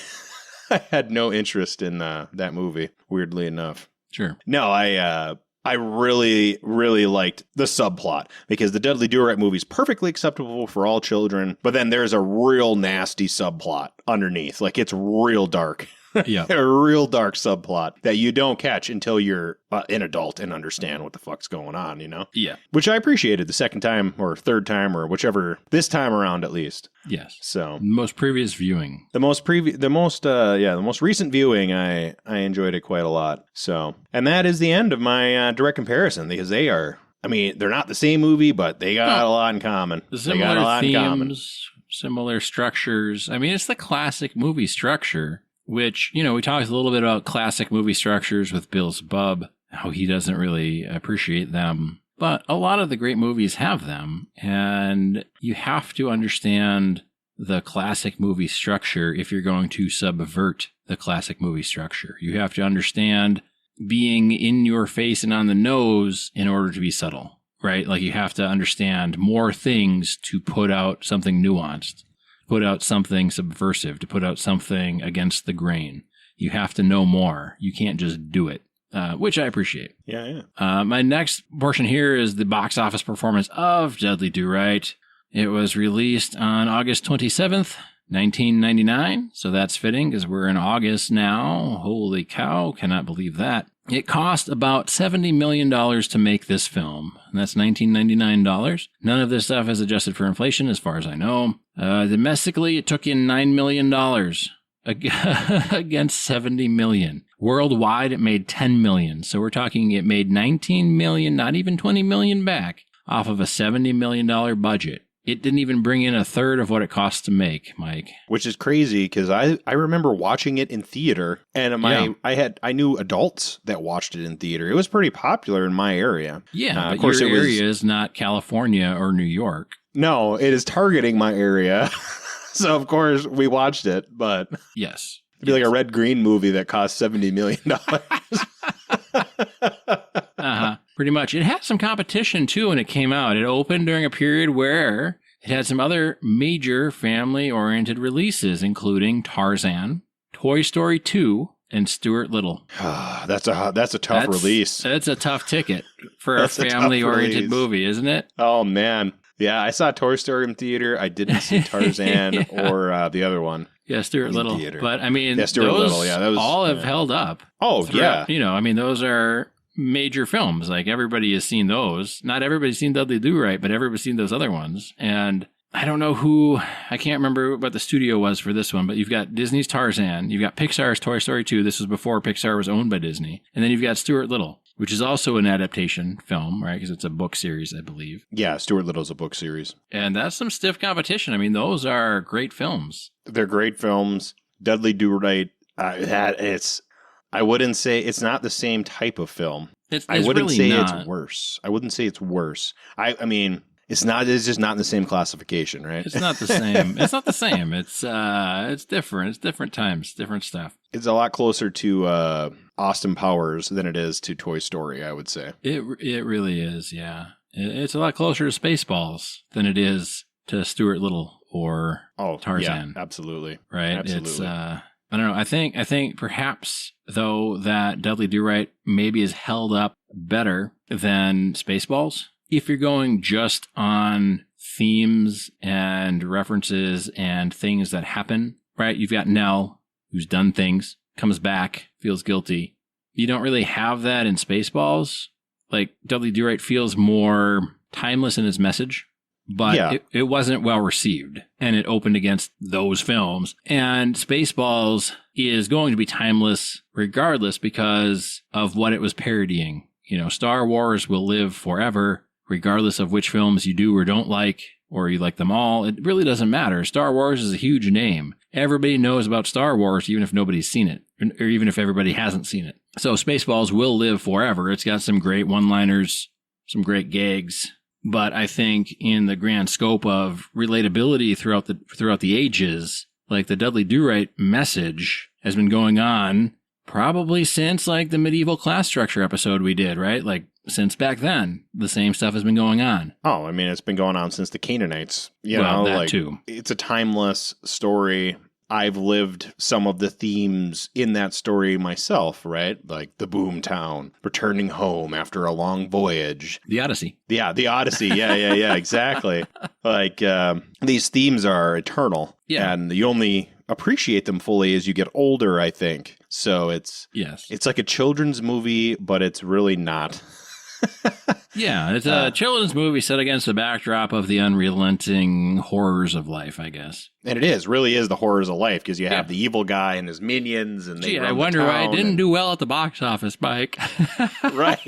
had no interest in that movie, weirdly enough. Sure. No, I really, really liked the subplot because the Dudley Do-Right movie is perfectly acceptable for all children, but then there's a real nasty subplot underneath. Like, it's real dark. Yeah. A real dark subplot that you don't catch until you're an adult and understand what the fuck's going on, Yeah. Which I appreciated the second time or third time or whichever, this time around at least. Yes. So most previous viewing. the most recent viewing, I enjoyed it quite a lot. So, and that is the end of my direct comparison because they're not the same movie, but they got a lot in common. They got a lot in common. Similar structures. I mean, it's the classic movie structure, which, we talked a little bit about classic movie structures with Bill's Bub, how he doesn't really appreciate them. But a lot of the great movies have them, and you have to understand the classic movie structure if you're going to subvert the classic movie structure. You have to understand being in your face and on the nose in order to be subtle, right? Like, you have to understand more things to put out something nuanced, put out something subversive, to put out something against the grain. You have to know more. You can't just do it, which I appreciate. Yeah. My next portion here is the box office performance of Dudley Do-Right. It was released on August 27th, 1999. So that's fitting because we're in August now. Holy cow. Cannot believe that. It cost about $70 million to make this film, and that's $1999. None of this stuff is adjusted for inflation, as far as I know. Domestically, it took in $9 million against $70 million. Worldwide, it made $10 million. So we're talking it made $19 million, not even $20 million back, off of a $70 million budget. It didn't even bring in a third of what it cost to make, Mike. Which is crazy because I remember watching it in theater, and I knew adults that watched it in theater. It was pretty popular in my area. Yeah, but of course your area is not California or New York. No, it is targeting my area. So of course we watched it, but yes, it'd be like a Red Green movie that cost $70 million. Pretty much. It had some competition, too, when it came out. It opened during a period where it had some other major family-oriented releases, including Tarzan, Toy Story 2, and Stuart Little. That's a tough release. That's a tough ticket for a family-oriented movie, isn't it? Oh, man. Yeah, I saw Toy Story in theater. I didn't see Tarzan or the other one. Yeah, Stuart Little. Theater. But, I mean, Stuart Little, yeah, that was, all have held up. Oh, yeah. Those are major films. Like, everybody has seen those. Not everybody's seen Dudley Do-Right, but everybody's seen those other ones. And I don't know I can't remember what the studio was for this one, but you've got Disney's Tarzan, you've got Pixar's Toy Story 2. This was before Pixar was owned by Disney. And then you've got Stuart Little, which is also an adaptation film, right? Because it's a book series, I believe. Yeah, Stuart Little's a book series. And that's some stiff competition. I mean, those are great films. They're great films. Dudley Do-Right, I wouldn't say it's not the same type of film. I wouldn't really say not. It's worse. I wouldn't say it's worse. I mean, it's just not in the same classification, right? It's not the same. It's not the same. It's different. It's different times, different stuff. It's a lot closer to Austin Powers than it is to Toy Story, I would say. It really is, yeah. It's a lot closer to Spaceballs than it is to Stuart Little or Tarzan. Yeah, absolutely. Right? Absolutely. It's I don't know. I think perhaps, though, that Dudley Do-Right maybe is held up better than Spaceballs. If you're going just on themes and references and things that happen, right? You've got Nell, who's done things, comes back, feels guilty. You don't really have that in Spaceballs. Like, Dudley Do-Right feels more timeless in its message, but it wasn't well received, and it opened against those films. And Spaceballs is going to be timeless regardless because of what it was parodying. You know, Star Wars will live forever, regardless of which films you do or don't like, or you like them all. It really doesn't matter. Star Wars is a huge name. Everybody knows about Star Wars, even if nobody's seen it, or even if everybody hasn't seen it. So Spaceballs will live forever. It's got some great one-liners, some great gags. But I think in the grand scope of relatability throughout the ages, like the Dudley Do-Right message has been going on probably since like the medieval class structure episode we did, right? Like since back then, the same stuff has been going on. Oh, I mean, it's been going on since the Canaanites. That too. It's a timeless story. I've lived some of the themes in that story myself, right? Like the boomtown, returning home after a long voyage. The Odyssey. Yeah, the Odyssey. Yeah, exactly. Like these themes are eternal. Yeah. And you only appreciate them fully as you get older, I think. So it's like a children's movie, but it's really not. Yeah, it's a children's movie set against the backdrop of the unrelenting horrors of life, I guess. And it really is the horrors of life, because you have the evil guy and his minions, and they I wonder why it didn't do well at the box office, Mike. Right.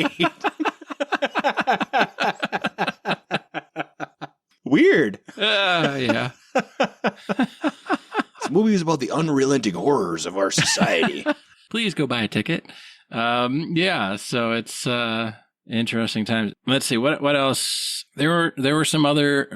Weird. Yeah. This movie is about the unrelenting horrors of our society. Please go buy a ticket. So it's interesting times. Let's see what else. There were some other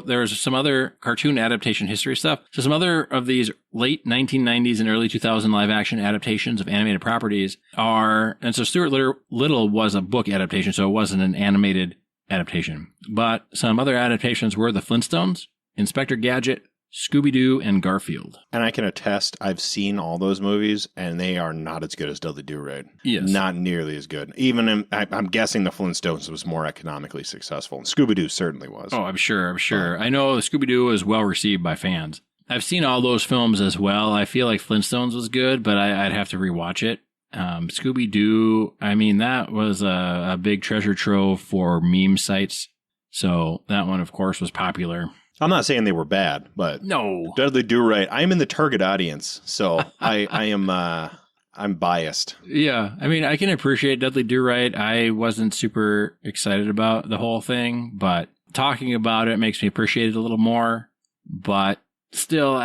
there was some other cartoon adaptation history stuff. So some other of these late 1990s and early 2000 live action adaptations of animated properties and so Stuart Little was a book adaptation, so it wasn't an animated adaptation. But some other adaptations were the Flintstones, Inspector Gadget, Scooby-Doo, and Garfield. And I can attest, I've seen all those movies, and they are not as good as Dudley Do-Right. Yes. Not nearly as good. I'm guessing the Flintstones was more economically successful. And Scooby-Doo certainly was. Oh, I'm sure. I know Scooby-Doo was well received by fans. I've seen all those films as well. I feel like Flintstones was good, but I'd have to rewatch it. Scooby-Doo, I mean, that was a big treasure trove for meme sites. So that one, of course, was popular. I'm not saying they were bad, but no. Dudley Do-Right. I'm in the target audience, so I'm biased. Yeah, I mean, I can appreciate Dudley Do-Right. I wasn't super excited about the whole thing, but talking about it makes me appreciate it a little more. But still,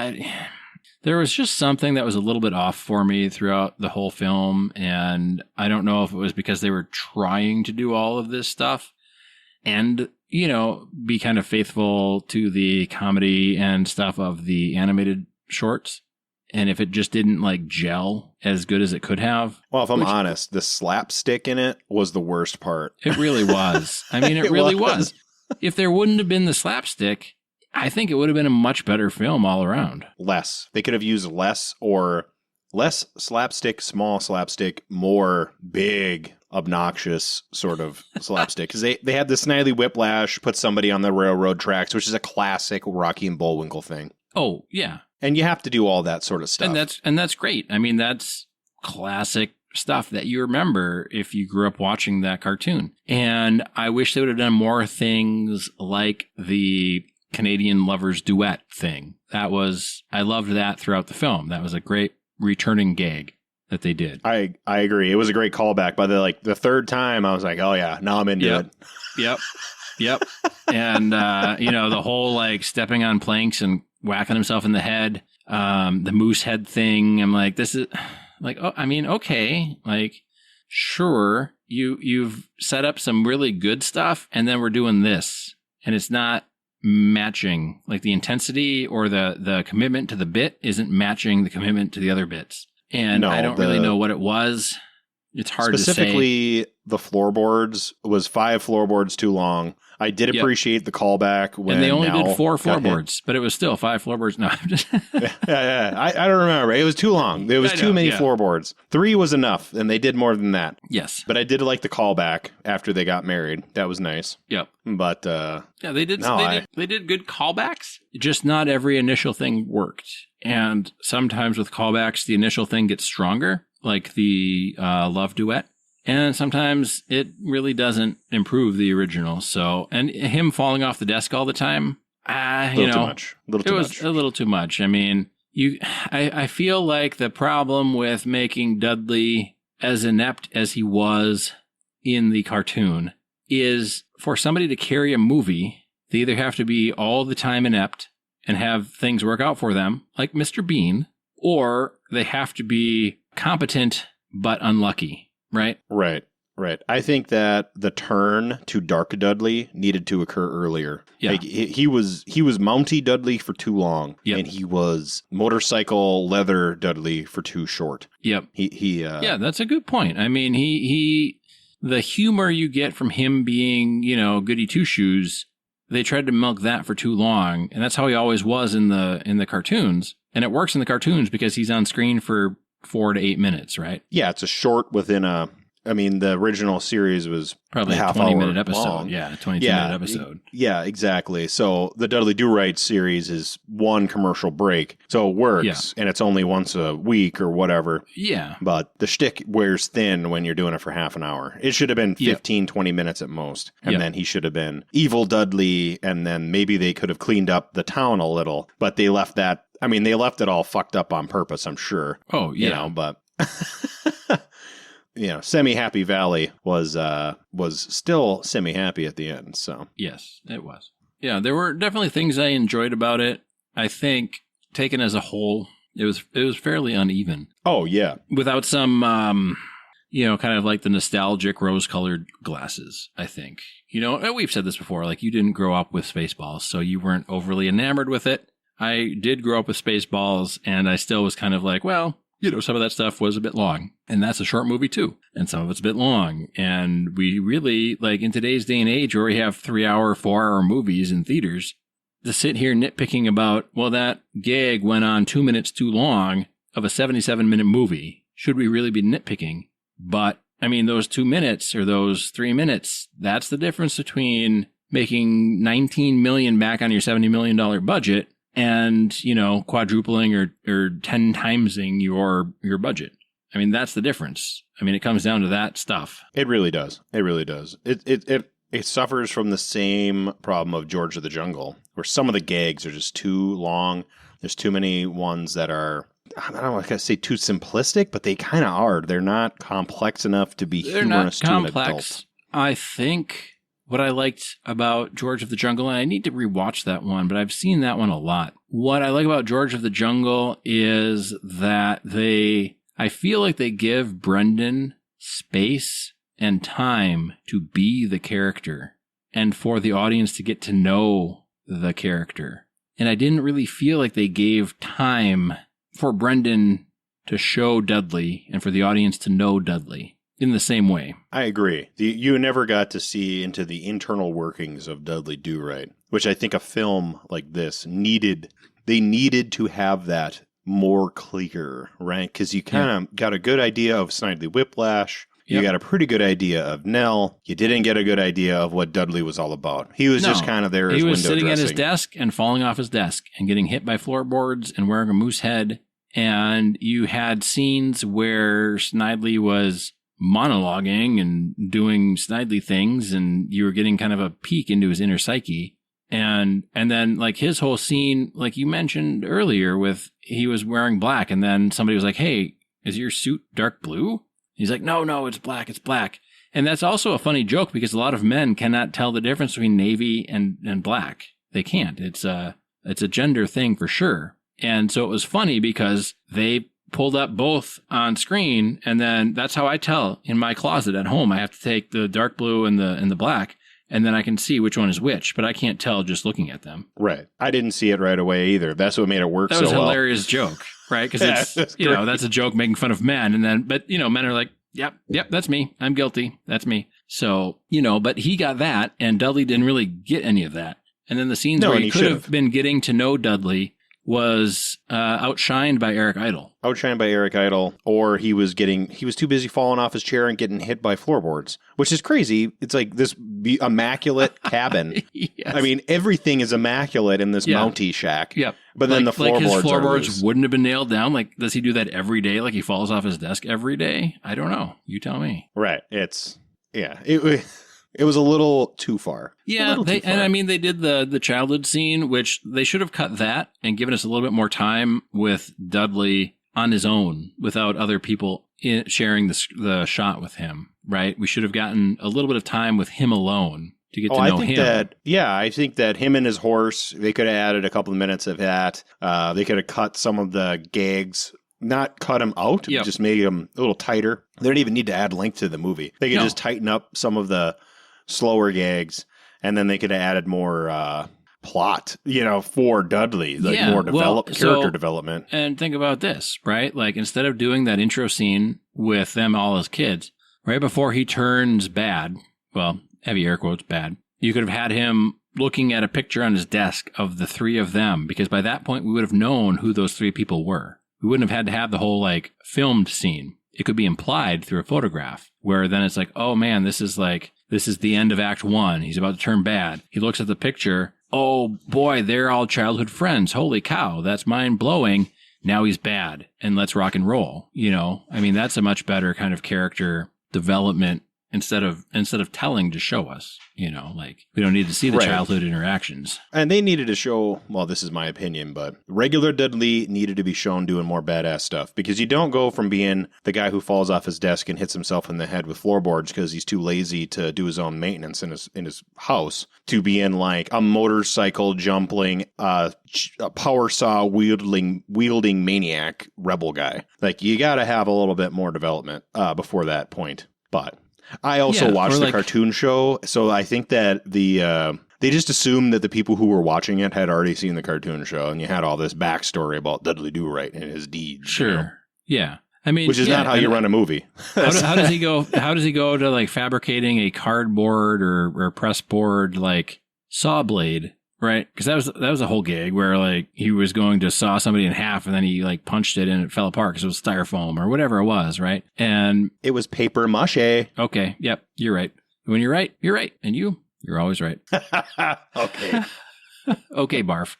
there was just something that was a little bit off for me throughout the whole film, and I don't know if it was because they were trying to do all of this stuff and, you know, be kind of faithful to the comedy and stuff of the animated shorts. And if it just didn't like gel as good as it could have. Well, if I'm honest, the slapstick in it was the worst part. It really was. I mean, it really was. If there wouldn't have been the slapstick, I think it would have been a much better film all around. Less. They could have used less slapstick, small slapstick, more big, obnoxious sort of slapstick. Because they had the snidely whiplash, put somebody on the railroad tracks, which is a classic Rocky and Bullwinkle thing. Oh, yeah. And you have to do all that sort of stuff. And that's great. I mean, that's classic stuff that you remember if you grew up watching that cartoon. And I wish they would have done more things like the Canadian lovers duet thing. I loved that throughout the film. That was a great returning gag that they did. I agree. It was a great callback. By the third time, I was like, oh yeah, now I'm into it. Yep. And, the whole like stepping on planks and whacking himself in the head, the moose head thing. I'm like, this is like, oh, I mean, okay, like, sure, you've set up some really good stuff, and then we're doing this, and it's not matching, like the intensity or the commitment to the bit isn't matching the commitment to the other bits. And I don't really know what it was. It's hard to say. Specifically, the floorboards was 5 floorboards too long. I did appreciate the callback when and they only did 4 got hit. floorboards, but it was still 5 floorboards. No, I'm just yeah. I don't remember. It was too long. There was too many floorboards. 3 was enough, and they did more than that. Yes. But I did like the callback after they got married. That was nice. Yep. But yeah, they did. They did good callbacks. Just not every initial thing worked, and sometimes with callbacks, the initial thing gets stronger, like the love duet. And sometimes it really doesn't improve the original. So, and him falling off the desk all the time, a little too much. It was a little too much. I mean, I feel like the problem with making Dudley as inept as he was in the cartoon is for somebody to carry a movie, they either have to be all the time inept and have things work out for them, like Mr. Bean, or they have to be competent but unlucky. Right? Right. I think that the turn to Dark Dudley needed to occur earlier. Yeah. Like, he was Mountie Dudley for too long, and he was motorcycle leather Dudley for too short. Yep. Yeah, that's a good point. I mean, the humor you get from him being, goody two shoes, they tried to milk that for too long, and that's how he always was in the cartoons. And it works in the cartoons because he's on screen for 4 to 8 minutes, right? Yeah, it's a short within the original series was probably a 20-minute episode. Long. Yeah, 22-minute episode. Yeah, exactly. So the Dudley Do-Right series is one commercial break. So it works, and it's only once a week or whatever. Yeah. But the shtick wears thin when you're doing it for half an hour. It should have been 15, 20 minutes at most. And then he should have been Evil Dudley, and then maybe they could have cleaned up the town a little. But they left that... they left it all fucked up on purpose, I'm sure. Oh, yeah. But... semi-happy Valley was still semi-happy at the end. So yes, it was. Yeah, there were definitely things I enjoyed about it. I think taken as a whole, it was fairly uneven. Oh yeah, without some kind of like the nostalgic rose-colored glasses. I think we've said this before. Like, you didn't grow up with Spaceballs, so you weren't overly enamored with it. I did grow up with Spaceballs, and I still was kind of like, well. Some of that stuff was a bit long, and that's a short movie too. And some of it's a bit long. And we really, like, in today's day and age where we have 3-hour, 4-hour movies in theaters, to sit here nitpicking about, well, that gag went on 2 minutes too long of a 77-minute movie. Should we really be nitpicking? But, those 2 minutes or those 3 minutes, that's the difference between making $19 million back on your $70 million budget and, quadrupling or 10 timesing your budget. That's the difference. It comes down to that stuff. It really does. It suffers from the same problem of George of the Jungle, where some of the gags are just too long. There's too many ones that are, I don't want to say too simplistic, but they kind of are. They're not complex enough to be humorous to an adult. I think... What I liked about George of the Jungle, and I need to rewatch that one, but I've seen that one a lot. What I like about George of the Jungle is that I feel like they give Brendan space and time to be the character and for the audience to get to know the character. And I didn't really feel like they gave time for Brendan to show Dudley and for the audience to know Dudley. In the same way. I agree. You never got to see into the internal workings of Dudley Do-Right, which I think a film like this needed. They needed to have that more clear, right? Because you kind of got a good idea of Snidely Whiplash. You got a pretty good idea of Nell. You didn't get a good idea of what Dudley was all about. He was just kind of there as window dressing. He was sitting at his desk and falling off his desk and getting hit by floorboards and wearing a moose head. And you had scenes where Snidely was monologuing and doing Snidely things, and you were getting kind of a peek into his inner psyche. And then, like, his whole scene, like you mentioned earlier, with he was wearing black, and then somebody was like, hey, is your suit dark blue? He's like, no, it's black, it's black. And that's also a funny joke because a lot of men cannot tell the difference between navy and black. They can't. It's a gender thing for sure. And so it was funny because they pulled up both on screen, and then that's how I tell in my closet at home. I have to take the dark blue and the black, and then I can see which one is which, but I can't tell just looking at them. Right. I didn't see it right away either. That's what made it work so well. That was a hilarious joke, right? Because it's that's a joke making fun of men, but men are like, Yep, that's me. I'm guilty. That's me. So, but he got that, and Dudley didn't really get any of that. And then the scenes where he could have been getting to know Dudley was outshined by Eric Idle. Or he was too busy falling off his chair and getting hit by floorboards, which is crazy. It's like this immaculate cabin. Yes. I mean, everything is immaculate in this Monte shack. Yep. But then the floorboards his floorboards wouldn't have been nailed down. Like, does he do that every day? Like he falls off his desk every day? I don't know. You tell me. Right. It was a little too far. Yeah, and I mean, they did the childhood scene, which they should have cut that and given us a little bit more time with Dudley on his own without other people sharing the shot with him, right? We should have gotten a little bit of time with him alone to get to know him. I think that him and his horse, they could have added a couple of minutes of that. They could have cut some of the gags. Not cut him out, just made him a little tighter. They don't even need to add length to the movie. They could just tighten up some of the slower gags, and then they could have added more plot, for Dudley, more character development. And think about this, right? Like, instead of doing that intro scene with them all as kids, right before he turns bad, well, heavy air quotes, bad, you could have had him looking at a picture on his desk of the three of them, because by that point we would have known who those three people were. We wouldn't have had to have the whole, filmed scene. It could be implied through a photograph, where then it's like, oh man, this is the end of Act 1. He's about to turn bad. He looks at the picture. Oh boy, they're all childhood friends. Holy cow, that's mind-blowing. Now he's bad, and let's rock and roll. I mean, that's a much better kind of character development instead of telling to show us. We don't need to see the childhood interactions. And they needed to show, well, this is my opinion, but regular Dudley needed to be shown doing more badass stuff, because you don't go from being the guy who falls off his desk and hits himself in the head with floorboards because he's too lazy to do his own maintenance in his house, to being like a motorcycle jumping, a power saw wielding maniac rebel guy. Like, you got to have a little bit more development before that point. But I also watched the cartoon show, so I think that they just assumed that the people who were watching it had already seen the cartoon show, and you had all this backstory about Dudley Do-Right and his deeds. Sure. Yeah. I mean, which is not how you run a movie. how does he go? How does he go to fabricating a cardboard or press board saw blade? Right, because that was a whole gig where he was going to saw somebody in half, and then he punched it and it fell apart because it was styrofoam or whatever it was, right? And it was paper mache. Okay, yep, you're right. When you're right, and you're always right. Okay, okay, barf.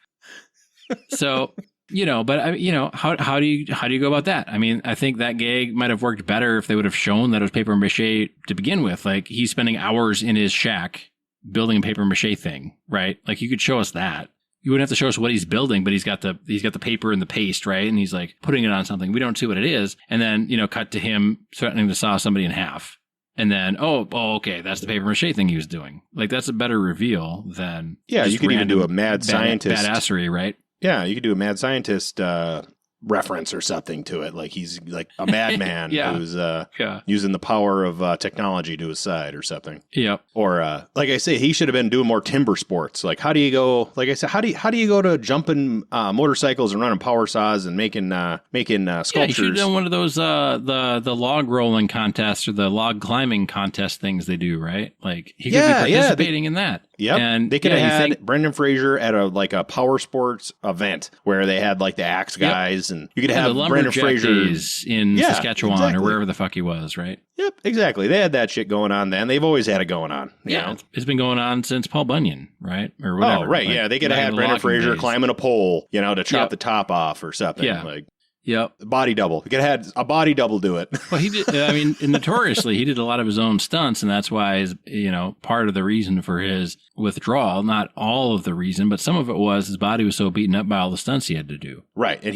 So but how do you go about that? I mean, I think that gag might have worked better if they would have shown that it was paper mache to begin with. He's spending hours in his shack building a paper mache thing, right? You could show us that. You wouldn't have to show us what he's building, but he's got the paper and the paste, right? And he's putting it on something. We don't see what it is. And then, cut to him threatening to saw somebody in half. And then, okay, that's the paper mache thing he was doing. That's a better reveal than you could even do a mad scientist badassery, right? Yeah, you could do a mad scientist reference or something to it. He's a madman who's using the power of technology to his side or something. Yep. Or like I say, he should have been doing more timber sports. How do you go? Like I said, how do you go to jumping motorcycles and running power saws and making sculptures? Yeah, he should have done one of those the log rolling contests or the log climbing contest things they do, right? He could be participating in that. Yep. And they could have had Brendan Fraser at a power sports event where they had the axe guys, and you could have Brendan Fraser in Saskatchewan or wherever the fuck he was, right? Yep, exactly. They had that shit going on then. They've always had it going on. You know? It's been going on since Paul Bunyan, right? Or whatever. Oh, right. Yeah, they could have had Brendan Fraser climbing a pole, to chop the top off or something. Yeah. Yep. Body double. You could have had a body double do it. Well, he did. I mean, notoriously, he did a lot of his own stunts, and that's why, part of the reason for his withdrawal, not all of the reason, but some of it was his body was so beaten up by all the stunts he had to do. Right. And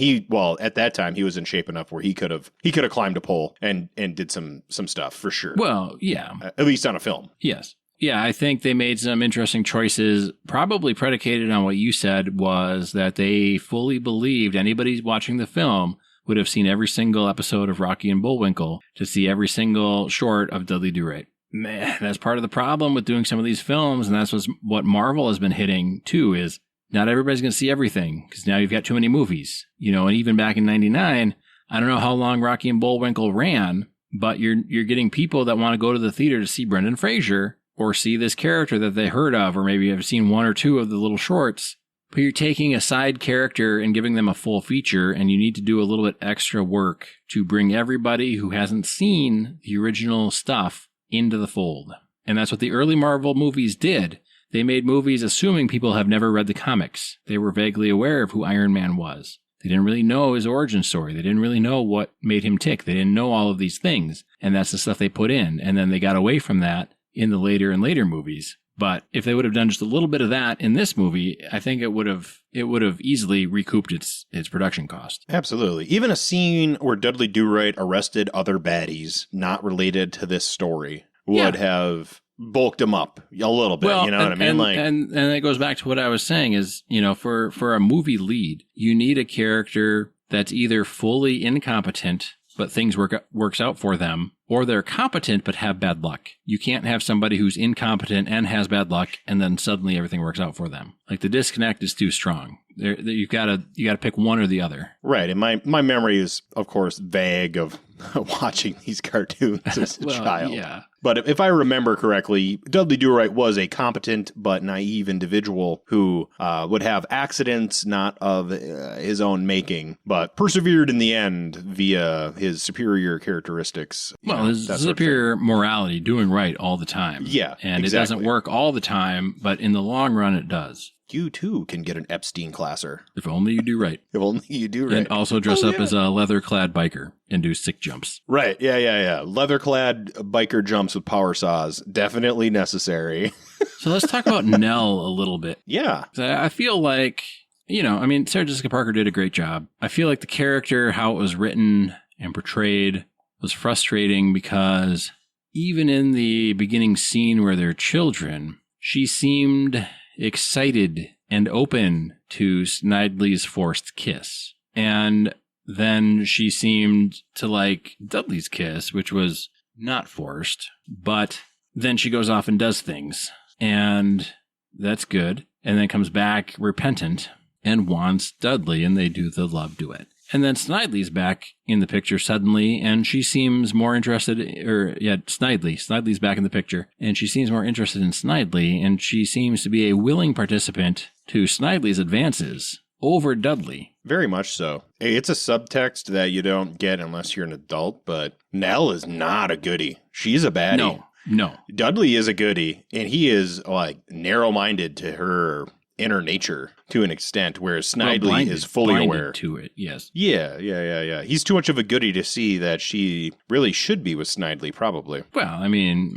at that time, he was in shape enough where he could have climbed a pole and did some stuff for sure. Well, yeah. At least on a film. Yes. Yeah, I think they made some interesting choices, probably predicated on what you said, was that they fully believed anybody watching the film would have seen every single episode of Rocky and Bullwinkle to see every single short of Dudley Do-Right. Man, that's part of the problem with doing some of these films, and that's what Marvel has been hitting, too, is not everybody's going to see everything, because now you've got too many movies. And even back in 99, I don't know how long Rocky and Bullwinkle ran, but you're getting people that want to go to the theater to see Brendan Fraser or see this character that they heard of, or maybe have seen one or two of the little shorts. But you're taking a side character and giving them a full feature, and you need to do a little bit extra work to bring everybody who hasn't seen the original stuff into the fold. And that's what the early Marvel movies did. They made movies assuming people have never read the comics. They were vaguely aware of who Iron Man was. They didn't really know his origin story. They didn't really know what made him tick. They didn't know all of these things. And that's the stuff they put in. And then they got away from that in the later and later movies. But if they would have done just a little bit of that in this movie, I think it would have easily recouped its production cost. Absolutely. Even a scene where Dudley Do-Right arrested other baddies not related to this story would have bulked him up a little bit. Well, you know what I mean? And it goes back to what I was saying is, for a movie lead, you need a character that's either fully incompetent, but things works out for them, or they're competent but have bad luck. You can't have somebody who's incompetent and has bad luck, and then suddenly everything works out for them. Like, the disconnect is too strong. You gotta pick one or the other. Right, and my memory is, of course, vague of watching these cartoons as a child. Yeah. But if I remember correctly, Dudley Do-Right was a competent but naive individual who would have accidents not of his own making, but persevered in the end via his superior characteristics. Well, his superior morality, doing right all the time. Yeah, and exactly. It doesn't work all the time, but in the long run, it does. You, too, can get an Epstein classer. If only you do right. If only you do right. And also dress up as a leather-clad biker and do sick jumps. Right, yeah. Leather-clad biker jumps with power saws. Definitely necessary. So let's talk about Nell a little bit. Yeah. I feel like, Sarah Jessica Parker did a great job. I feel like the character, how it was written and portrayed, was frustrating because even in the beginning scene where they're children, she seemed excited and open to Snidely's forced kiss. And then she seemed to like Dudley's kiss, which was not forced, but then she goes off and does things. And that's good. And then comes back repentant and wants Dudley, and they do the love duet. And then Snidely's back in the picture suddenly, and she seems more interested, Snidely's back in the picture, and she seems more interested in Snidely, and she seems to be a willing participant to Snidely's advances over Dudley. Very much so. It's a subtext that you don't get unless you're an adult, but Nell is not a goodie. She's a baddie. No. Dudley is a goodie, and he is narrow-minded to her inner nature to an extent, whereas Snidely is fully aware to it. Yes. Yeah. He's too much of a goodie to see that she really should be with Snidely, probably. Well,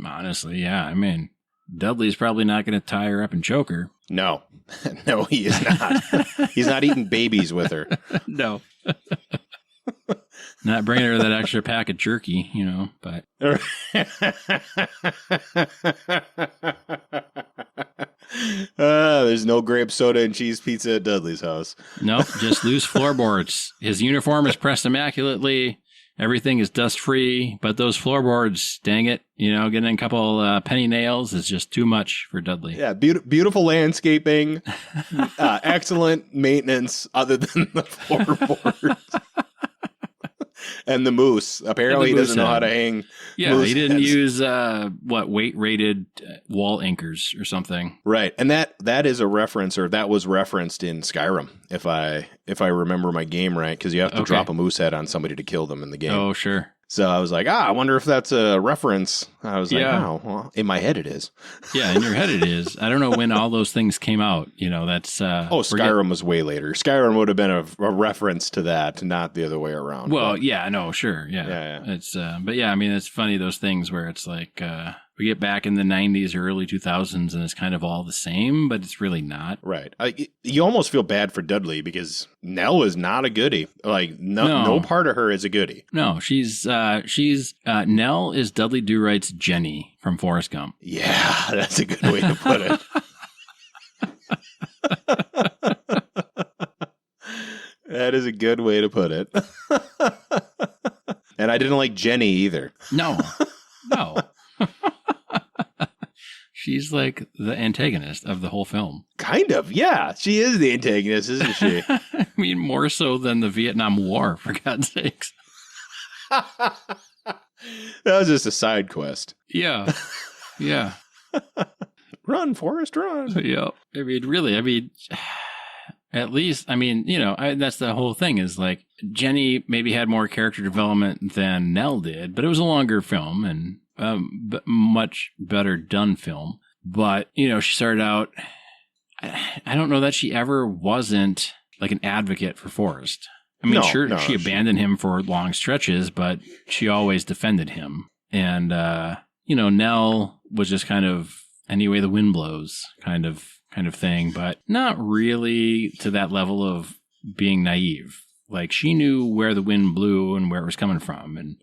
honestly, yeah. Dudley's probably not going to tie her up and choke her. No, he is not. He's not eating babies with her. No. Not bringing her that extra pack of jerky, but. There's no grape soda and cheese pizza at Dudley's house. Nope, just loose floorboards. His uniform is pressed immaculately. Everything is dust-free, but those floorboards, dang it, getting a couple penny nails is just too much for Dudley. Yeah, beautiful landscaping, excellent maintenance other than the floorboards. And the moose. Apparently, he doesn't know how to hang. Yeah, he didn't use weight-rated wall anchors or something. Right, and that is a reference, or that was referenced in Skyrim, if I remember my game right, because you have to drop a moose head on somebody to kill them in the game. Oh, sure. So I was like, I wonder if that's a reference. I was like, oh, well, in my head it is. Yeah, in your head it is. I don't know when all those things came out. That's... Skyrim was way later. Skyrim would have been a reference to that, not the other way around. Well, sure. Yeah. It's, but yeah, it's funny, those things where it's like... we get back in the 90s or early 2000s and it's kind of all the same, but it's really not. Right. You almost feel bad for Dudley because Nell is not a goodie. No part of her is a goodie. No, she's Nell is Dudley Do-Right's Jenny from Forrest Gump. Yeah, that's a good way to put it. That is a good way to put it. And I didn't like Jenny either. No. She's like the antagonist of the whole film. Kind of, yeah. She is the antagonist, isn't she? More so than the Vietnam War, for God's sakes. That was just a side quest. Yeah. Yeah. Run, Forrest, run. Yeah. I mean, at least, that's the whole thing is like Jenny maybe had more character development than Nell did, but it was a longer film and much better done film. But, she started out, I don't know that she ever wasn't like an advocate for Forrest. I mean, she abandoned him for long stretches, but she always defended him. And, Nell was just kind of any way the wind blows kind of thing, but not really to that level of being naive. Like, she knew where the wind blew and where it was coming from. And,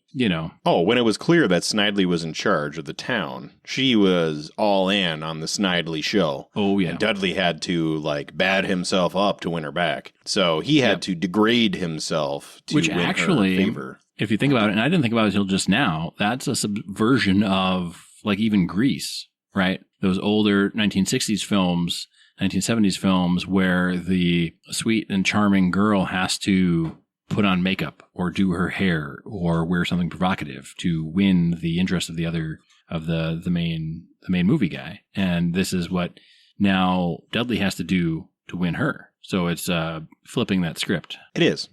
Oh, when it was clear that Snidely was in charge of the town, she was all in on the Snidely show. Oh, yeah. And Dudley had to, bad himself up to win her back. So he had to degrade himself to win her favor. If you think about it, and I didn't think about it until just now, that's a subversion of, even Grease, right? Those older 1960s films, 1970s films where the sweet and charming girl has to put on makeup or do her hair or wear something provocative to win the interest of the main movie guy. And this is what now Dudley has to do to win her. So it's flipping that script. It is.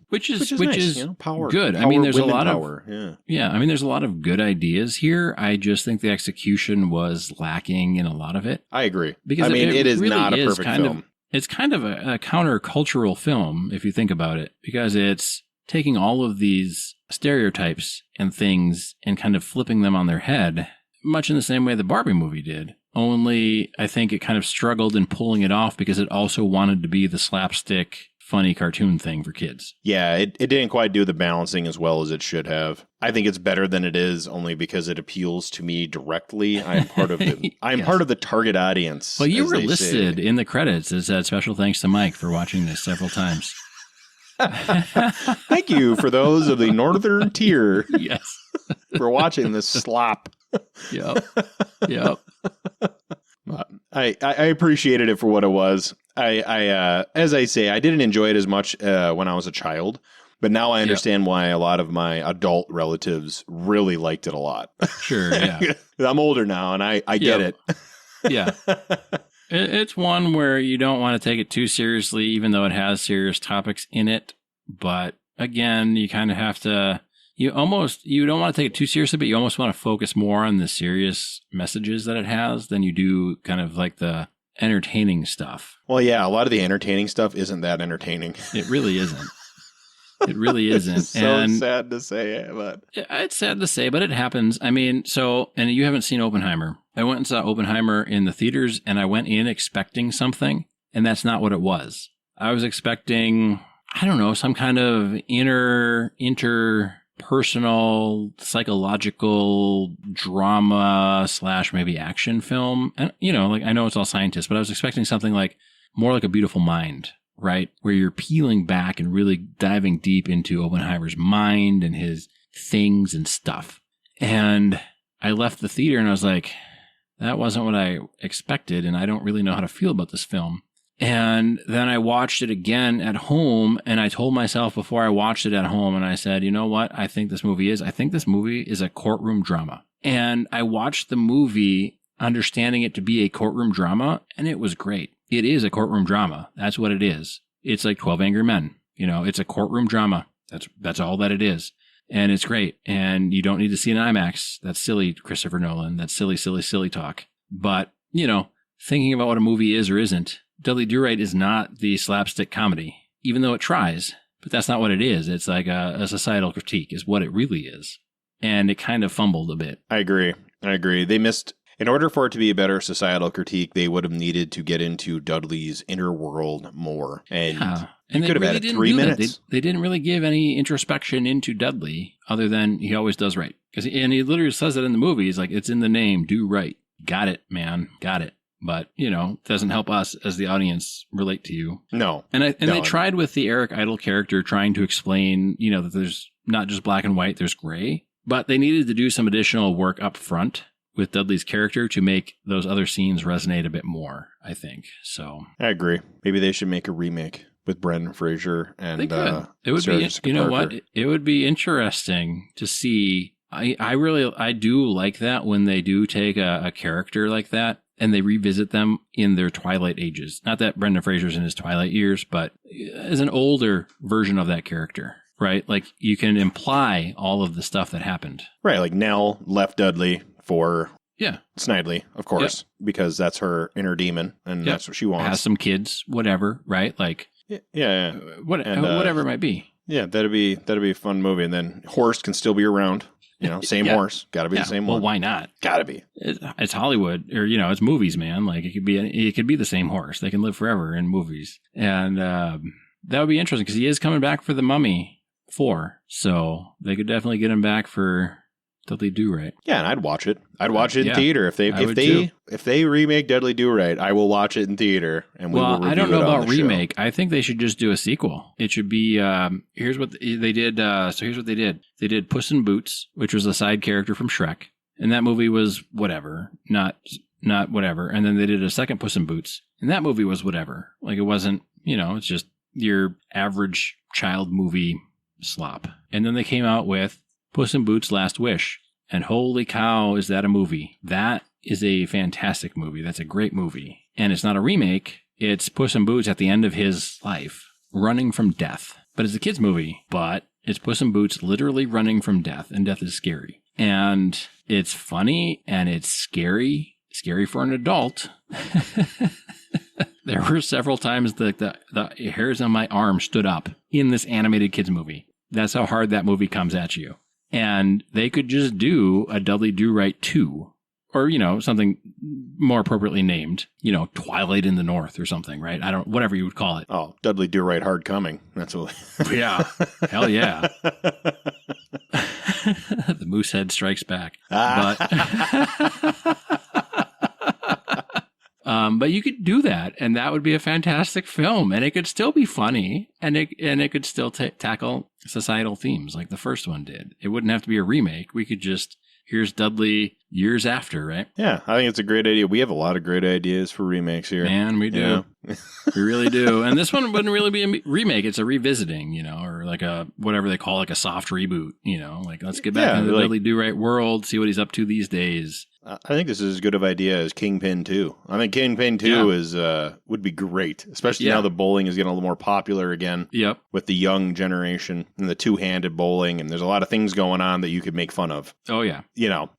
Which is power. Good. I mean, there's a lot of I mean, there's a lot of good ideas here. I just think the execution was lacking in a lot of it. I agree. Because it is really not a perfect film. It's kind of a countercultural film if you think about it, because it's taking all of these stereotypes and things and kind of flipping them on their head, much in the same way the Barbie movie did. Only I think it kind of struggled in pulling it off because it also wanted to be the slapstick funny cartoon thing for kids. Yeah, it didn't quite do the balancing as well as it should have. I think it's better than it is only because it appeals to me directly. I'm part of the part of the target audience. Well, you were listed in the credits as a special thanks to Mike for watching this several times. Thank you for those of the northern tier. Yes. For watching this slop. Yep. I appreciated it for what it was. I as I say, I didn't enjoy it as much when I was a child, but now I understand why a lot of my adult relatives really liked it a lot. Sure, yeah. I'm older now, and I get it. Yeah. It's one where you don't want to take it too seriously, even though it has serious topics in it. But again, you kind of have to, you don't want to take it too seriously, but you almost want to focus more on the serious messages that it has than you do kind of like the entertaining stuff. Well, yeah, a lot of the entertaining stuff isn't that entertaining. It really isn't. It really isn't. It's so sad to say, but it's sad to say, but it happens. I mean, and you haven't seen Oppenheimer. I went and saw Oppenheimer in the theaters, and I went in expecting something, and that's not what it was. I was expecting, I don't know, some kind of interpersonal, psychological drama / maybe action film. And, I know it's all scientists, but I was expecting something more like A Beautiful Mind, right? Where you're peeling back and really diving deep into Oppenheimer's mind and his things and stuff. And I left the theater and I was like, that wasn't what I expected, and I don't really know how to feel about this film. And then I watched it again at home, and I told myself before I watched it at home, and I said, you know what I think this movie is? I think this movie is a courtroom drama. And I watched the movie understanding it to be a courtroom drama, and it was great. It is a courtroom drama. That's what it is. It's like 12 Angry Men. It's a courtroom drama. That's all that it is. And it's great. And you don't need to see an IMAX. That's silly, Christopher Nolan. That's silly, silly, silly talk. But, thinking about what a movie is or isn't, Dudley Do-Right is not the slapstick comedy, even though it tries. But that's not what it is. It's like a societal critique is what it really is. And it kind of fumbled a bit. I agree. They missed... In order for it to be a better societal critique, they would have needed to get into Dudley's inner world more. And you could have had 3 minutes. They didn't really give any introspection into Dudley other than he always does right. And he literally says it in the movie. He's like, it's in the name, do right. Got it, man. Got it. But, it doesn't help us as the audience relate to you. No. And they tried with the Eric Idle character trying to explain, that there's not just black and white, there's gray. But they needed to do some additional work up front with Dudley's character to make those other scenes resonate a bit more, I think. So I agree. Maybe they should make a remake with Brendan Fraser and they could. It would be, you know what? It would be interesting to see I do like that when they do take a character like that and they revisit them in their twilight ages. Not that Brendan Fraser's in his twilight years, but as an older version of that character, right? Like you can imply all of the stuff that happened. Right, like Nell left Dudley for Snidely, of course, because that's her inner demon and that's what she wants. Has some kids, whatever, right? Like whatever it might be. Yeah, that'd be a fun movie. And then Horst can still be around. Same horse. Got to be the same one. Well, why not? Got to be. It's Hollywood, or it's movies, man. Like it could be the same horse. They can live forever in movies, and that would be interesting because he is coming back for The Mummy 4, so they could definitely get him back for Dudley Do-Right. Yeah, and I'd watch it. I'd watch it in theater if they remake Dudley Do-Right. I will watch it in theater, and we will review it on the show. I don't know about remake. I think they should just do a sequel. It should be here's what they did. Here's what they did. They did Puss in Boots, which was a side character from Shrek, and that movie was whatever, not whatever. And then they did a second Puss in Boots, and that movie was whatever. Like it wasn't, it's just your average child movie slop. And then they came out with Puss in Boots: Last Wish. And holy cow, is that a movie? That is a fantastic movie. That's a great movie. And it's not a remake. It's Puss in Boots at the end of his life, running from death. But it's a kid's movie. But it's Puss in Boots literally running from death. And death is scary. And it's funny and it's scary. Scary for an adult. There were several times the hairs on my arm stood up in this animated kids movie. That's how hard that movie comes at you. And they could just do a Dudley Do-Right 2 or, something more appropriately named, Twilight in the North or something, right? Whatever you would call it. Oh, Dudley Do-Right Hard Coming. That's what. Yeah. Hell yeah. The Moosehead Strikes Back. But you could do that, and that would be a fantastic film, and it could still be funny, and it could still tackle societal themes like the first one did. It wouldn't have to be a remake. We could just, here's Dudley years after, right? Yeah, I think it's a great idea. We have a lot of great ideas for remakes here. Man, we do. We really do. And this one wouldn't really be a remake. It's a revisiting, or like a, whatever they call like a soft reboot, like let's get back into the Dudley Do-Right world, see what he's up to these days. I think this is as good of an idea as Kingpin 2. I think Kingpin 2 would be great, especially now the bowling is getting a little more popular again. Yep. With the young generation and the two-handed bowling, and there's a lot of things going on that you could make fun of. Oh, yeah.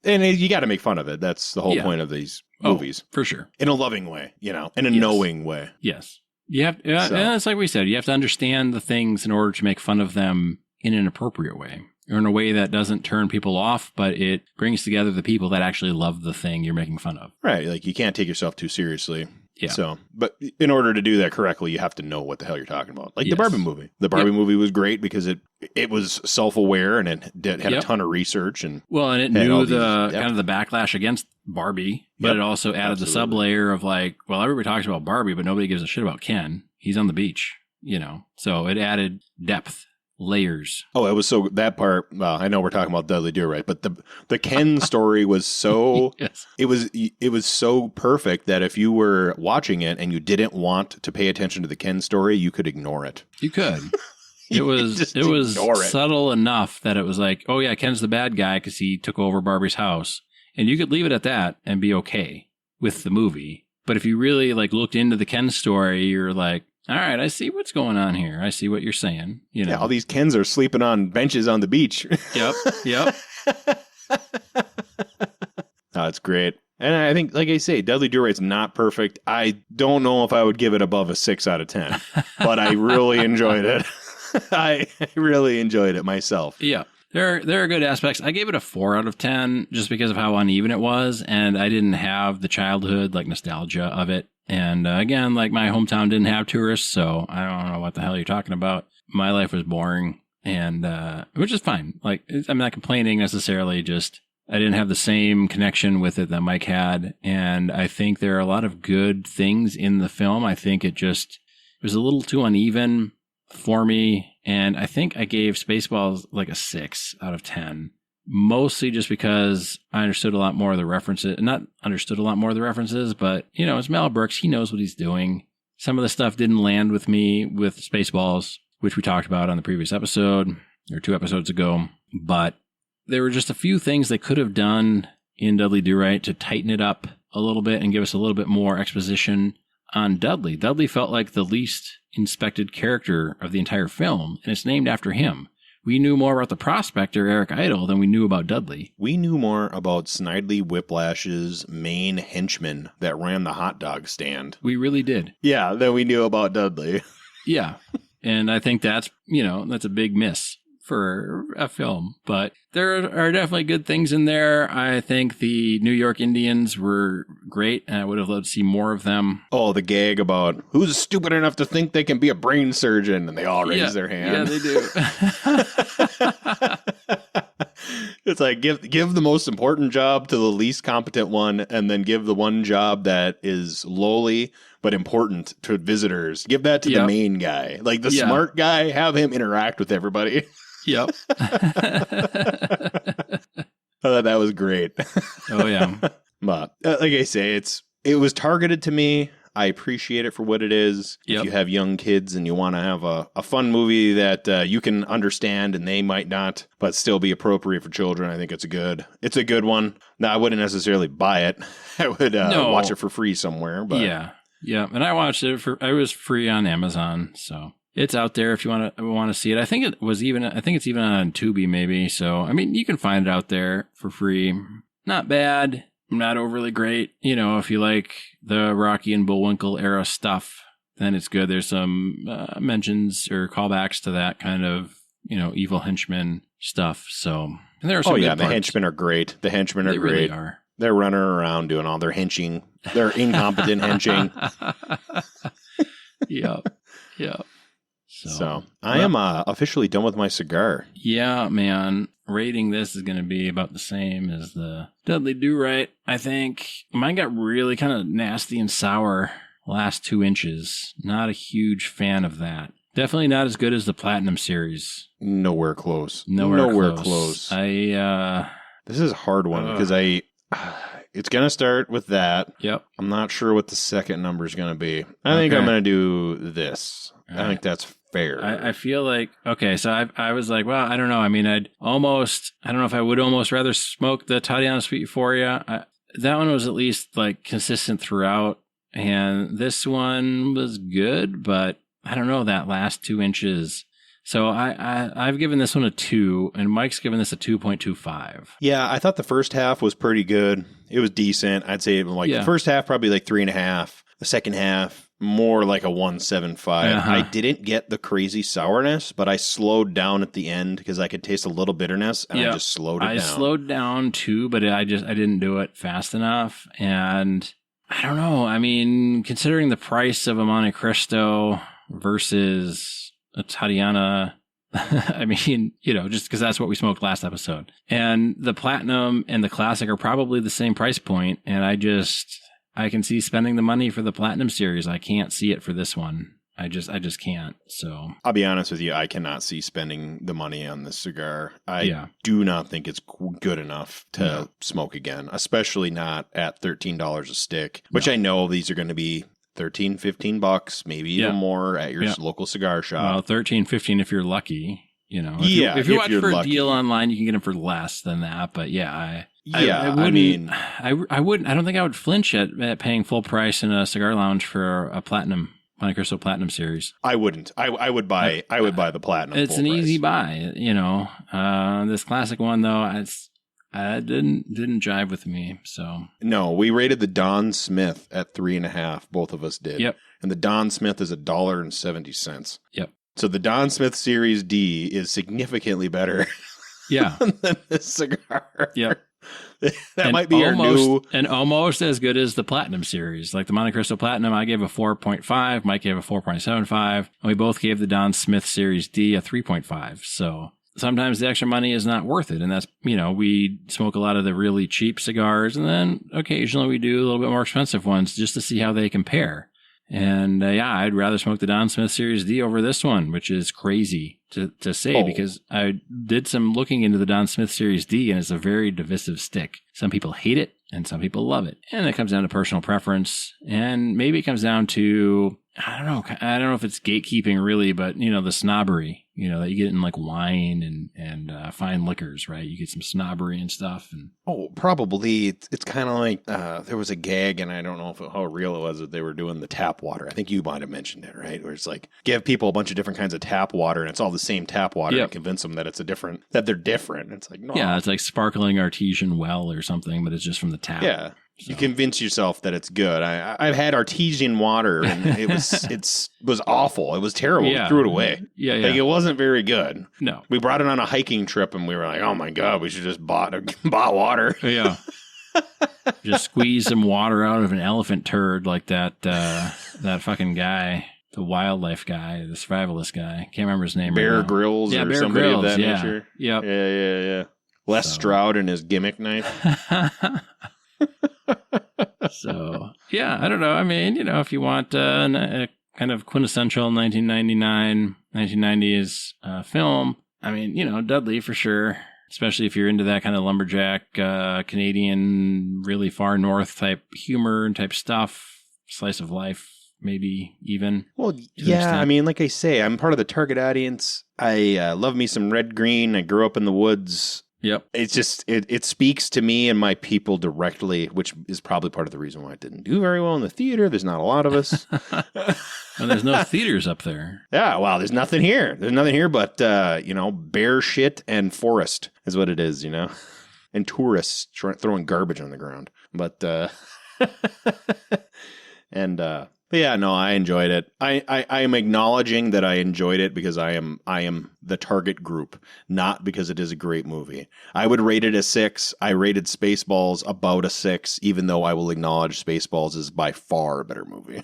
And you got to make fun of it. That's the whole point of these movies. For sure. In a loving way, in a knowing way. Yes. You have, and it's like we said, you have to understand the things in order to make fun of them in an appropriate way. Or in a way that doesn't turn people off, but it brings together the people that actually love the thing you're making fun of. Right. Like you can't take yourself too seriously. Yeah. So, but in order to do that correctly, you have to know what the hell you're talking about. Like the Barbie movie. The Barbie movie was great because it was self-aware and it had a ton of research and it knew the kind of the backlash against Barbie, but it also added the sub-layer of like, well, everybody talks about Barbie, but nobody gives a shit about Ken. He's on the beach, So it added depth. Layers. Oh, it was so that part. Well, I know we're talking about Dudley Do-Right, but the Ken story was so it was so perfect that if you were watching it and you didn't want to pay attention to the Ken story, you could ignore it. You could. It was subtle enough that it was like, oh yeah, Ken's the bad guy because he took over Barbie's house, and you could leave it at that and be okay with the movie. But if you really like looked into the Ken story, you're like, all right, I see what's going on here. I see what you're saying. Yeah, all these Kens are sleeping on benches on the beach. Yep. Oh, it's great. And I think, like I say, Dudley Do-Right's not perfect. I don't know if I would give it above a 6 out of 10, but I really enjoyed it. I really enjoyed it myself. Yeah. There are good aspects. I gave it a 4 out of 10 just because of how uneven it was, and I didn't have the childhood like nostalgia of it. And again, like my hometown didn't have tourists, so I don't know what the hell you're talking about. My life was boring, and which is fine. Like I'm not complaining necessarily. Just I didn't have the same connection with it that Mike had, and I think there are a lot of good things in the film. I think it was a little too uneven for me, and I think I gave Spaceballs like a 6 out of 10. Mostly just because I understood a lot more of the references. Not understood a lot more of the references, but, it's Mel Brooks. He knows what he's doing. Some of the stuff didn't land with me with Spaceballs, which we talked about on the previous episode, or 2 episodes ago. But there were just a few things they could have done in Dudley Do-Right to tighten it up a little bit and give us a little bit more exposition on Dudley. Dudley felt like the least inspected character of the entire film, and it's named after him. We knew more about the prospector, Eric Idle, than we knew about Dudley. We knew more about Snidely Whiplash's main henchman that ran the hot dog stand. We really did. Yeah, than we knew about Dudley. Yeah. And I think that's a big miss for a film. But there are definitely good things in there. I think the New York Indians were great, and I would have loved to see more of them. Oh, the gag about who's stupid enough to think they can be a brain surgeon, and they all raise their hand. Yeah, they do. It's like give the most important job to the least competent one, and then give the one job that is lowly but important to visitors. Give that to the main guy. Like the smart guy, have him interact with everybody. Yep. I thought that was great. Oh, yeah. But like I say, it was targeted to me. I appreciate it for what it is. Yep. If you have young kids and you want to have a fun movie that you can understand and they might not, but still be appropriate for children, I think it's a good one. Now, I wouldn't necessarily buy it. I would watch it for free somewhere. But yeah. And I watched it it was free on Amazon, so it's out there if you want to see it. I think it's even on Tubi maybe. So I mean, you can find it out there for free. Not bad. Not overly great. If you like the Rocky and Bullwinkle era stuff, then it's good. There's some mentions or callbacks to that kind of, evil henchman stuff. So, and there are some the henchmen are great. The henchmen are great. Really are. They're running around doing all their henching. They're incompetent henching. Yep. So I am officially done with my cigar. Yeah, man. Rating this is going to be about the same as the Dudley Do-Right. I think mine got really kind of nasty and sour last 2 inches. Not a huge fan of that. Definitely not as good as the Platinum series. Nowhere close. Nowhere close. This is a hard one because it's going to start with that. Yep. I'm not sure what the second number is going to be. I think I'm going to do this. I think that's fair. I feel like, okay, so I was like, well, I don't know. I mean, I don't know if I would almost rather smoke the Tatiana Sweet Euphoria. That one was at least like consistent throughout. And this one was good, but I don't know, that last 2 inches. So I've given this one a 2, and Mike's given this a 2.25. Yeah, I thought the first half was pretty good. It was decent. I'd say the first half probably like 3.5. The second half more like a 1.75. I didn't get the crazy sourness, but I slowed down at the end because I could taste a little bitterness, and I just slowed it down. I slowed down too, but I didn't do it fast enough, and I don't know. I mean, considering the price of a Montecristo versus a Tatiana, I mean, just because that's what we smoked last episode. And the Platinum and the Classic are probably the same price point, and I can see spending the money for the Platinum series. I can't see it for this one. I just can't. So I'll be honest with you. I cannot see spending the money on this cigar. I do not think it's good enough to smoke again, especially not at $13 a stick, which I know these are going to be $13-$15, maybe even more at your local cigar shop. Well, $13-$15 if you're lucky. If you watch for a deal online, you can get them for less than that. But I wouldn't. I don't think I would flinch at paying full price in a cigar lounge for a Montecristo Platinum series. I wouldn't. I would buy the Platinum. It's an easy buy. This Classic one though, it didn't jive with me. So no, we rated the Don Smith at 3.5. Both of us did. Yep. And the Don Smith is $1.70. Yep. So the Don Smith Series D is significantly better. Yeah. Than this cigar. Yep. That might be almost as good as the Platinum series. Like the Montecristo Platinum, I gave a 4.5. Mike gave a 4.75. And we both gave the Don Smith Series D a 3.5. So sometimes the extra money is not worth it. And that's, we smoke a lot of the really cheap cigars. And then occasionally we do a little bit more expensive ones just to see how they compare. And I'd rather smoke the Don Smith Series D over this one, which is crazy to say because I did some looking into the Don Smith Series D, and it's a very divisive stick. Some people hate it, and some people love it. And it comes down to personal preference, and maybe it comes down to, I don't know if it's gatekeeping really, but the snobbery, that you get in like wine and fine liquors, right? You get some snobbery and stuff. And probably it's kind of like there was a gag, and I don't know how real it was, that they were doing the tap water. I think you might have mentioned it, right? Where it's like give people a bunch of different kinds of tap water, and it's all the same tap water, and convince them that that they're different. It's like, no. Yeah, it's like sparkling artesian well or something, but it's just from the tap. Yeah. So. You convince yourself that it's good. I've had artesian water, and it was awful. It was terrible. Yeah. We threw it away. Yeah. Like, it wasn't very good. No. We brought it on a hiking trip, and we were like, oh my God, we should just bought water. Yeah. Just squeeze some water out of an elephant turd like that fucking guy, the wildlife guy, the survivalist guy. Can't remember his name. Bear Grylls or Bear somebody Grylls, of that yeah. nature. Yep. Yeah. Les Stroud and his gimmick knife. So, yeah, I don't know. I mean, if you want a kind of quintessential 1990s film, I mean, Dudley for sure, especially if you're into that kind of lumberjack, Canadian, really far north type humor and type stuff, slice of life, maybe even. Well, yeah, I mean, like I say, I'm part of the target audience. I love me some red green. I grew up in the woods. Yep. It's just, it speaks to me and my people directly, which is probably part of the reason why it didn't do very well in the theater. There's not a lot of us. And there's no theaters up there. Yeah, well, there's nothing here. There's nothing here but, bear shit and forest is what it is, and tourists throwing garbage on the ground. But, but yeah, no, I enjoyed it. I am acknowledging that I enjoyed it because I am the target group, not because it is a great movie. I would rate it a 6. I rated Spaceballs about a 6, even though I will acknowledge Spaceballs is by far a better movie.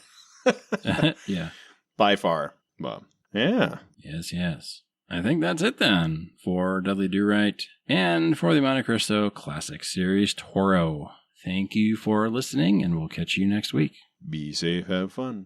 Yeah. By far. But, yeah. Yes. I think that's it then for Dudley Do-Right and for the Montecristo Classic Series Toro. Thank you for listening, and we'll catch you next week. Be safe, have fun.